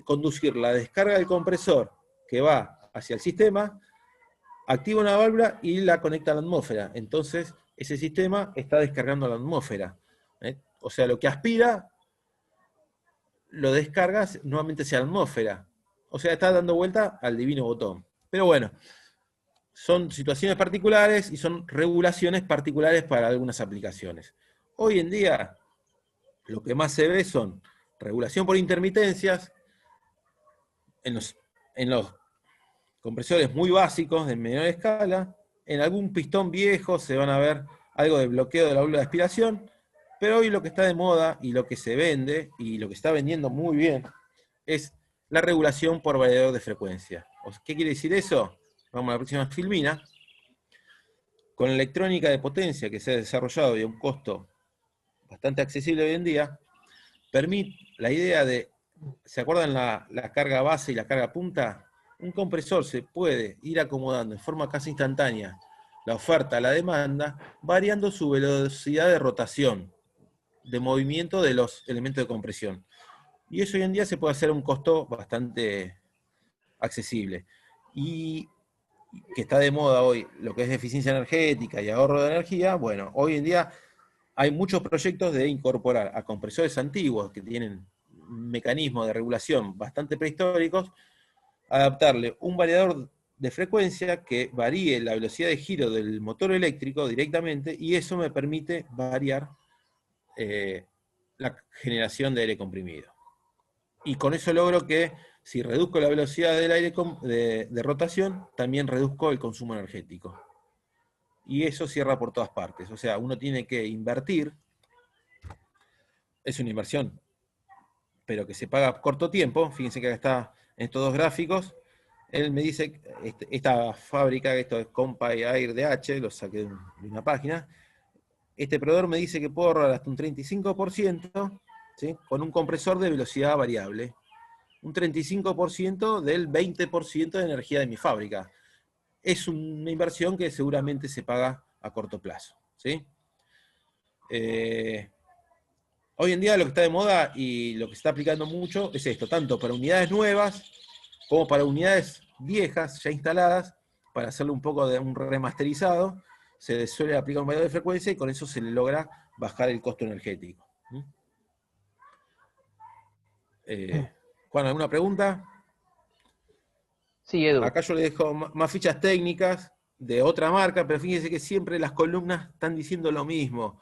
conducir la descarga del compresor que va hacia el sistema, activa una válvula y la conecta a la atmósfera. Entonces, ese sistema está descargando a la atmósfera. O sea, lo que aspira lo descarga nuevamente hacia la atmósfera. O sea, está dando vuelta al divino botón. Pero bueno, son situaciones particulares y son regulaciones particulares para algunas aplicaciones. Hoy en día, lo que más se ve son regulación por intermitencias en los compresores muy básicos de menor escala. En algún pistón viejo se van a ver algo de bloqueo de la válvula de aspiración, pero hoy lo que está de moda y lo que se vende, y lo que está vendiendo muy bien, es la regulación por variador de frecuencia. ¿Qué quiere decir eso? Vamos a la próxima filmina. Con la electrónica de potencia que se ha desarrollado y a un costo bastante accesible hoy en día, permite la idea de, ¿se acuerdan la carga base y la carga punta? Un compresor se puede ir acomodando en forma casi instantánea la oferta a la demanda, variando su velocidad de rotación, de movimiento de los elementos de compresión. Y eso hoy en día se puede hacer a un costo bastante accesible. Y que está de moda hoy lo que es eficiencia energética y ahorro de energía, bueno, hoy en día hay muchos proyectos de incorporar a compresores antiguos que tienen mecanismos de regulación bastante prehistóricos, adaptarle un variador de frecuencia que varíe la velocidad de giro del motor eléctrico directamente, y eso me permite variar la generación de aire comprimido. Y con eso logro que, si reduzco la velocidad del aire de rotación, también reduzco el consumo energético. Y eso cierra por todas partes. O sea, uno tiene que invertir, es una inversión, pero que se paga a corto tiempo. Fíjense que acá está en estos dos gráficos. Él me dice, esta fábrica, esto es Compay Air DH, lo saqué de una página. Este proveedor me dice que puedo ahorrar hasta un 35%, ¿sí? Con un compresor de velocidad variable. Un 35% del 20% de energía de mi fábrica. Es una inversión que seguramente se paga a corto plazo, ¿sí? Hoy en día lo que está de moda y lo que se está aplicando mucho es esto, tanto para unidades nuevas como para unidades viejas ya instaladas, para hacerle un poco de un remasterizado. Se suele aplicar un variador de frecuencia y con eso se le logra bajar el costo energético. Juan, ¿alguna pregunta? Sí, Edu. Acá yo le dejo más fichas técnicas de otra marca, pero fíjense que siempre las columnas están diciendo lo mismo.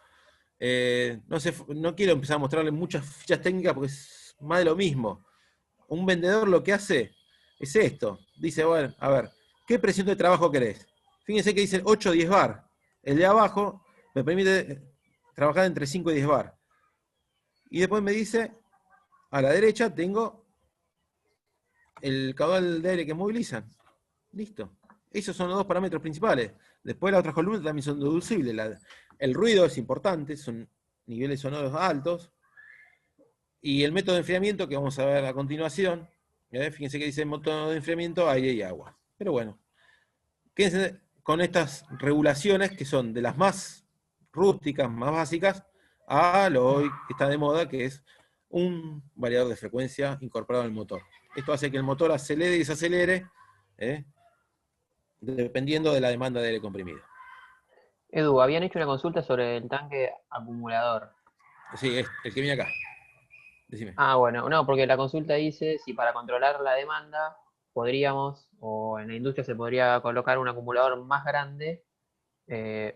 No quiero empezar a mostrarle muchas fichas técnicas porque es más de lo mismo. Un vendedor lo que hace es esto. Dice, bueno, a ver, ¿qué presión de trabajo querés? Fíjense que dice 8 o 10 bar. El de abajo me permite trabajar entre 5 y 10 bar. Y después me dice, a la derecha tengo el caudal de aire que movilizan. Listo. Esos son los dos parámetros principales. Después las otras columnas también son deducibles. El ruido es importante, son niveles sonoros altos. Y el método de enfriamiento que vamos a ver a continuación, fíjense que dice método de enfriamiento, aire y agua. Pero bueno, quédense con estas regulaciones que son de las más rústicas, más básicas, a lo hoy que está de moda, que es un variador de frecuencia incorporado en el motor. Esto hace que el motor acelere y desacelere, dependiendo de la demanda de aire comprimido. Edu, habían hecho una consulta sobre el tanque acumulador. Sí, es el que viene acá. Decime. Ah, bueno, no, porque la consulta dice si para controlar la demanda podríamos, o en la industria se podría colocar un acumulador más grande,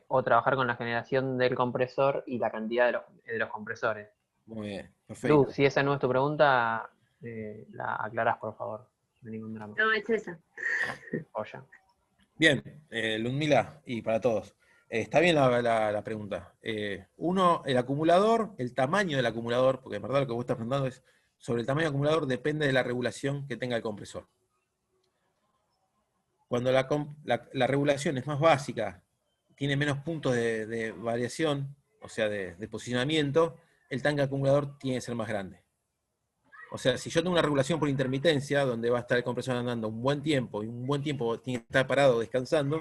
o trabajar con la generación del compresor y la cantidad de los compresores. Muy bien, perfecto. Lu, si esa no es tu pregunta, la aclarás, por favor. No hay ningún drama. No, es esa. Joya. Bien, Ludmila, y para todos. Está bien la pregunta. Uno, el acumulador, el tamaño del acumulador, porque en verdad lo que vos estás preguntando es sobre el tamaño del acumulador, depende de la regulación que tenga el compresor. Cuando la regulación es más básica, tiene menos puntos de variación, o sea, de posicionamiento, el tanque acumulador tiene que ser más grande. O sea, si yo tengo una regulación por intermitencia, donde va a estar el compresor andando un buen tiempo, y un buen tiempo tiene que estar parado descansando,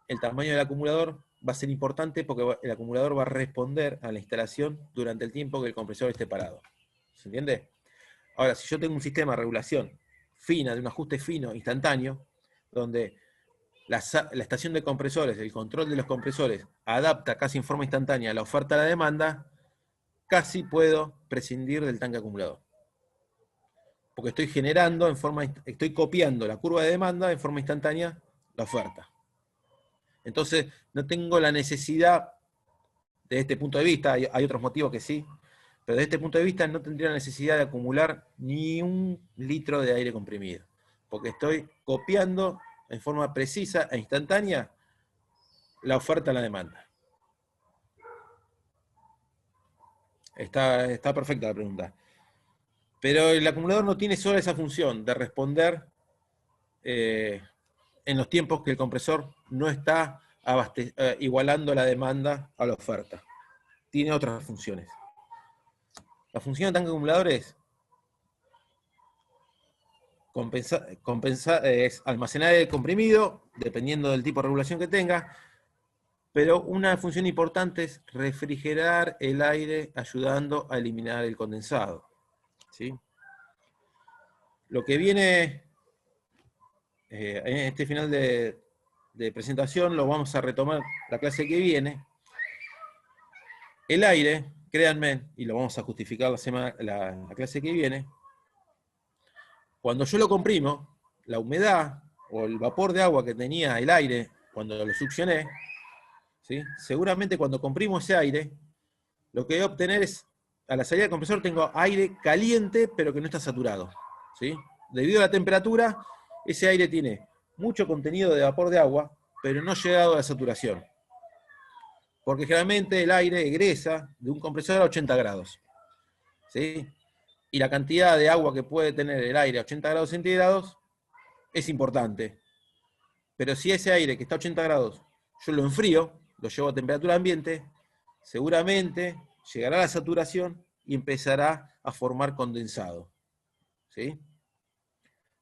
el tamaño del acumulador va a ser importante porque el acumulador va a responder a la instalación durante el tiempo que el compresor esté parado. ¿Se entiende? Ahora, si yo tengo un sistema de regulación fina, de un ajuste fino, instantáneo, donde la estación de compresores, el control de los compresores, adapta casi en forma instantánea la oferta a la demanda, casi puedo prescindir del tanque acumulador. Porque estoy generando estoy copiando la curva de demanda en forma instantánea la oferta. Entonces, no tengo la necesidad, desde este punto de vista, hay otros motivos que sí, pero desde este punto de vista no tendría la necesidad de acumular ni un litro de aire comprimido, porque estoy copiando en forma precisa e instantánea la oferta a la demanda. Está perfecta la pregunta. Pero el acumulador no tiene solo esa función de responder en los tiempos que el compresor no está igualando la demanda a la oferta. Tiene otras funciones. La función del tanque acumulador es es almacenar el comprimido, dependiendo del tipo de regulación que tenga, pero una función importante es refrigerar el aire ayudando a eliminar el condensado. ¿Sí? Lo que viene en este final de presentación, lo vamos a retomar la clase que viene. El aire, créanme, y lo vamos a justificar la clase que viene, cuando yo lo comprimo, la humedad o el vapor de agua que tenía el aire cuando lo succioné, ¿sí? Seguramente cuando comprimo ese aire, lo que voy a obtener es, a la salida del compresor tengo aire caliente, pero que no está saturado. ¿Sí? Debido a la temperatura, ese aire tiene mucho contenido de vapor de agua, pero no llegado a la saturación. Porque generalmente el aire egresa de un compresor a 80 grados. ¿Sí? Y la cantidad de agua que puede tener el aire a 80 grados centígrados es importante. Pero si ese aire que está a 80 grados yo lo enfrío, lo llevo a temperatura ambiente, seguramente llegará a la saturación y empezará a formar condensado. ¿Sí?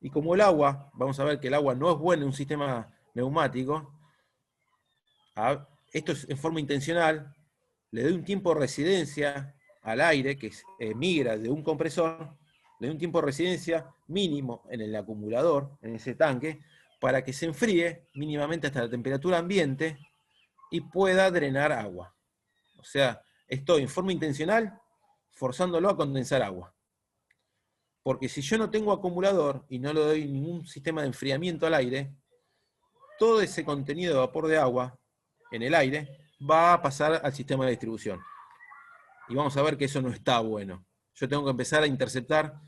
Y como el agua, vamos a ver que el agua no es buena en un sistema neumático, esto es en forma intencional, le doy un tiempo de residencia al aire que migra de un compresor, le doy un tiempo de residencia mínimo en el acumulador, en ese tanque, para que se enfríe mínimamente hasta la temperatura ambiente y pueda drenar agua. O sea, estoy en forma intencional forzándolo a condensar agua. Porque si yo no tengo acumulador y no le doy ningún sistema de enfriamiento al aire, todo ese contenido de vapor de agua en el aire va a pasar al sistema de distribución. Y vamos a ver que eso no está bueno. Yo tengo que empezar a interceptar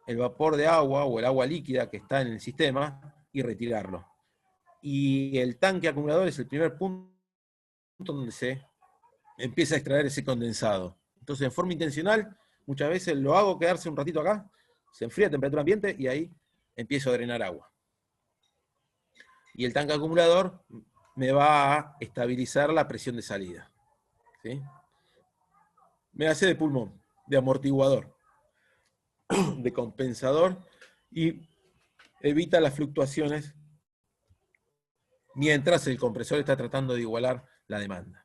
el vapor de agua o el agua líquida que está en el sistema y retirarlo. Y el tanque acumulador es el primer punto donde se empieza a extraer ese condensado. Entonces, en forma intencional, muchas veces lo hago quedarse un ratito acá, se enfría a temperatura ambiente y ahí empiezo a drenar agua. Y el tanque acumulador me va a estabilizar la presión de salida. ¿Sí? Me hace de pulmón, de amortiguador, de compensador y evita las fluctuaciones mientras el compresor está tratando de igualar la demanda.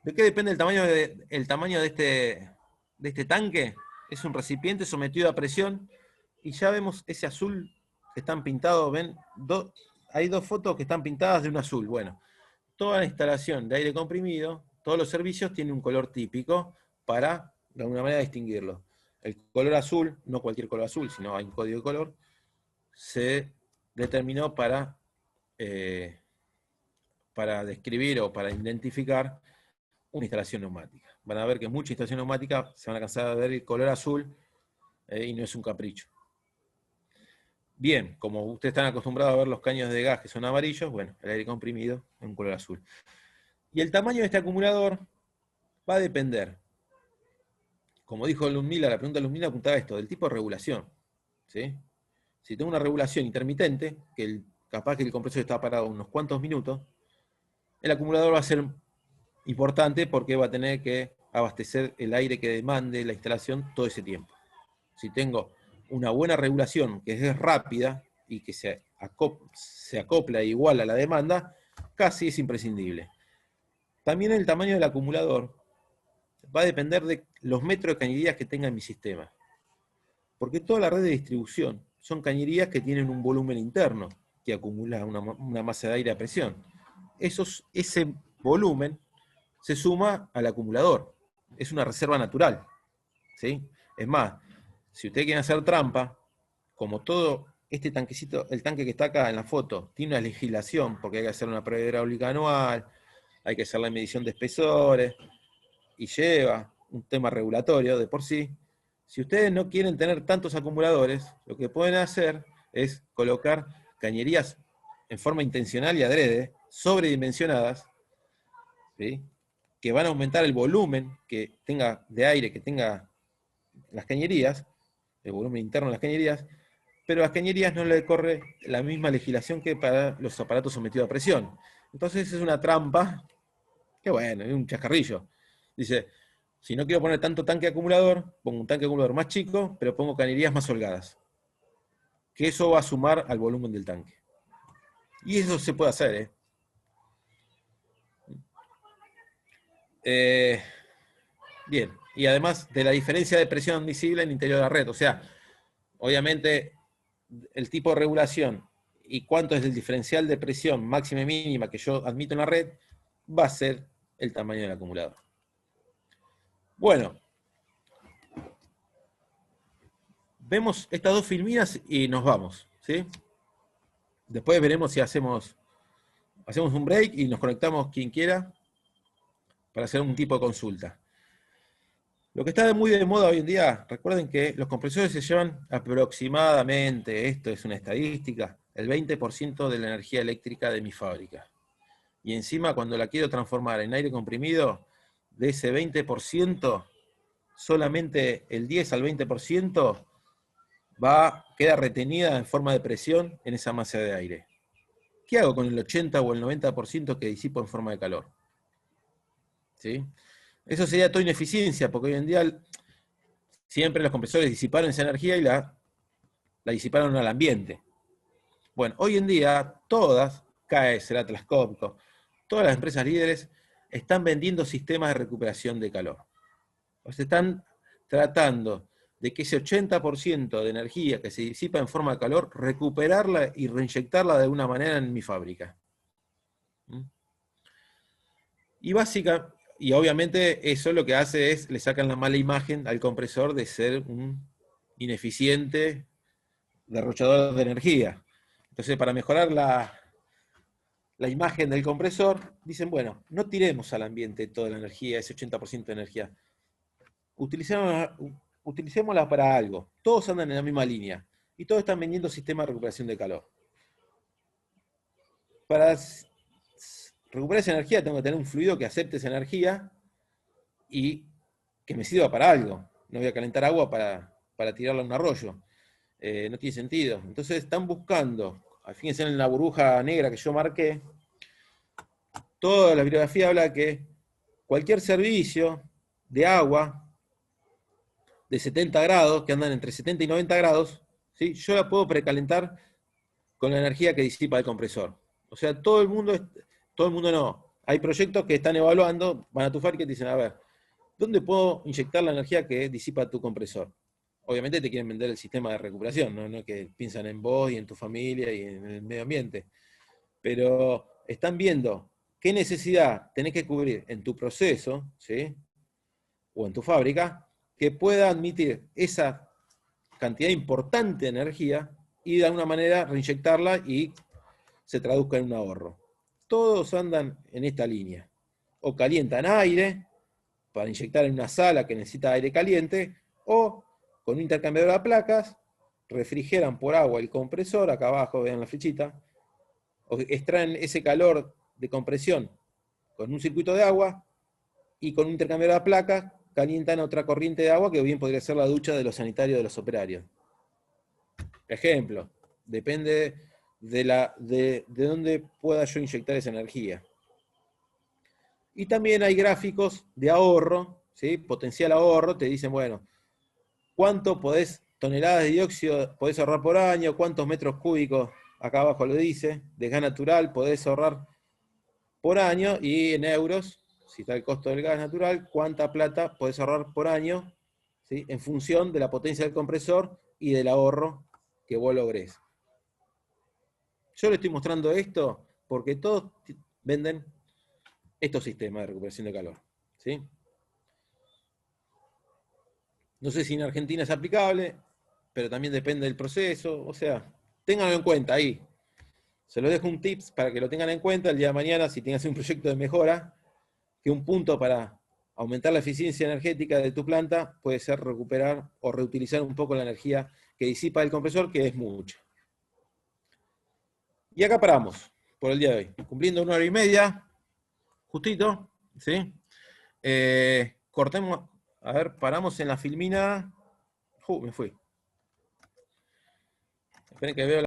¿De qué depende el tamaño de este tanque? Es un recipiente sometido a presión y ya vemos ese azul que están pintados, ¿ven? Hay dos fotos que están pintadas de un azul. Bueno, toda la instalación de aire comprimido, todos los servicios tienen un color típico para, de alguna manera, distinguirlo. El color azul, no cualquier color azul, sino hay un código de color, se determinó para describir o para identificar una instalación neumática. Van a ver que muchas instalaciones neumáticas se van a cansar de ver el color azul y no es un capricho. Bien, como ustedes están acostumbrados a ver los caños de gas que son amarillos, bueno, el aire comprimido es un color azul. Y el tamaño de este acumulador va a depender, como dijo Ludmila, la pregunta de Ludmila apuntaba a esto, del tipo de regulación. ¿Sí? Si tengo una regulación intermitente, que capaz que el compresor está parado unos cuantos minutos, el acumulador va a ser importante porque va a tener que abastecer el aire que demande la instalación todo ese tiempo. Si tengo una buena regulación que es rápida y que se acopla igual a la demanda, casi es imprescindible. También el tamaño del acumulador va a depender de los metros de cañerías que tenga en mi sistema. Porque toda la red de distribución son cañerías que tienen un volumen interno que acumula una masa de aire a presión. Ese volumen se suma al acumulador. Es una reserva natural. ¿Sí? Es más, si ustedes quieren hacer trampa, como todo este tanquecito, el tanque que está acá en la foto, tiene una legislación, porque hay que hacer una prueba hidráulica anual, hay que hacer la medición de espesores, y lleva un tema regulatorio de por sí. Si ustedes no quieren tener tantos acumuladores, lo que pueden hacer es colocar cañerías en forma intencional y adrede, sobredimensionadas, ¿sí? Que van a aumentar el volumen que tenga de aire, que tenga las cañerías, el volumen interno de las cañerías, pero a las cañerías no le corre la misma legislación que para los aparatos sometidos a presión. Entonces es una trampa, que bueno, es un chascarrillo. Dice, si no quiero poner tanto tanque acumulador, pongo un tanque acumulador más chico, pero pongo cañerías más holgadas. Que eso va a sumar al volumen del tanque. Y eso se puede hacer, bien, y además de la diferencia de presión admisible en el interior de la red. O sea, obviamente, el tipo de regulación y cuánto es el diferencial de presión máxima y mínima que yo admito en la red, va a ser el tamaño del acumulador. Bueno, vemos estas dos filminas y nos vamos, ¿sí? Después veremos si hacemos un break y nos conectamos quien quiera para hacer un tipo de consulta. Lo que está muy de moda hoy en día, recuerden que los compresores se llevan aproximadamente, esto es una estadística, el 20% de la energía eléctrica de mi fábrica. Y encima cuando la quiero transformar en aire comprimido, de ese 20%, solamente el 10 al 20% queda retenida en forma de presión en esa masa de aire. ¿Qué hago con el 80 o el 90% que disipo en forma de calor? ¿Sí? Eso sería toda ineficiencia, porque hoy en día siempre los compresores disiparon esa energía y la disiparon al ambiente. Bueno, hoy en día todas, CAES, Atlas Copco, todas las empresas líderes están vendiendo sistemas de recuperación de calor. O sea, están tratando de que ese 80% de energía que se disipa en forma de calor, recuperarla y reinyectarla de alguna manera en mi fábrica. Y obviamente eso lo que hace es, le sacan la mala imagen al compresor de ser un ineficiente derrochador de energía. Entonces, para mejorar la imagen del compresor, dicen, no tiremos al ambiente toda la energía, ese 80% de energía. Utilicémosla para algo. Todos andan en la misma línea. Y todos están vendiendo sistemas de recuperación de calor. Para recuperar esa energía tengo que tener un fluido que acepte esa energía y que me sirva para algo. No voy a calentar agua para tirarla a un arroyo. No tiene sentido. Entonces están buscando, fíjense en la burbuja negra que yo marqué, toda la bibliografía habla que cualquier servicio de agua de 70 grados, que andan entre 70 y 90 grados, ¿sí? Yo la puedo precalentar con la energía que disipa el compresor. O sea, todo el mundo no. Hay proyectos que están evaluando, van a tu fábrica y te dicen, a ver, ¿dónde puedo inyectar la energía que disipa tu compresor? Obviamente te quieren vender el sistema de recuperación, ¿no? No que piensan en vos y en tu familia y en el medio ambiente. Pero están viendo qué necesidad tenés que cubrir en tu proceso, ¿sí? O en tu fábrica, que pueda admitir esa cantidad importante de energía y de alguna manera reinyectarla y se traduzca en un ahorro. Todos andan en esta línea. O calientan aire para inyectar en una sala que necesita aire caliente, o con un intercambiador de placas, refrigeran por agua el compresor, acá abajo vean la flechita, o extraen ese calor de compresión con un circuito de agua, y con un intercambiador de placas calientan otra corriente de agua que bien podría ser la ducha de los sanitarios de los operarios. Ejemplo, depende de dónde pueda yo inyectar esa energía. Y también hay gráficos de ahorro, ¿sí? Potencial ahorro, te dicen, bueno, ¿cuánto toneladas de dióxido podés ahorrar por año? ¿Cuántos metros cúbicos? Acá abajo lo dice, de gas natural podés ahorrar por año, y en euros, si está el costo del gas natural, cuánta plata podés ahorrar por año, ¿sí? En función de la potencia del compresor y del ahorro que vos logrés. Yo le estoy mostrando esto porque todos venden estos sistemas de recuperación de calor, ¿sí? No sé si en Argentina es aplicable, pero también depende del proceso, o sea, ténganlo en cuenta ahí. Se los dejo un tips para que lo tengan en cuenta el día de mañana si tienes un proyecto de mejora, que un punto para aumentar la eficiencia energética de tu planta puede ser recuperar o reutilizar un poco la energía que disipa el compresor, que es mucha. Y acá paramos por el día de hoy, cumpliendo 1 hora y media, justito, ¿sí? Cortemos, a ver, paramos en la filmina. Me fui. Esperen que veo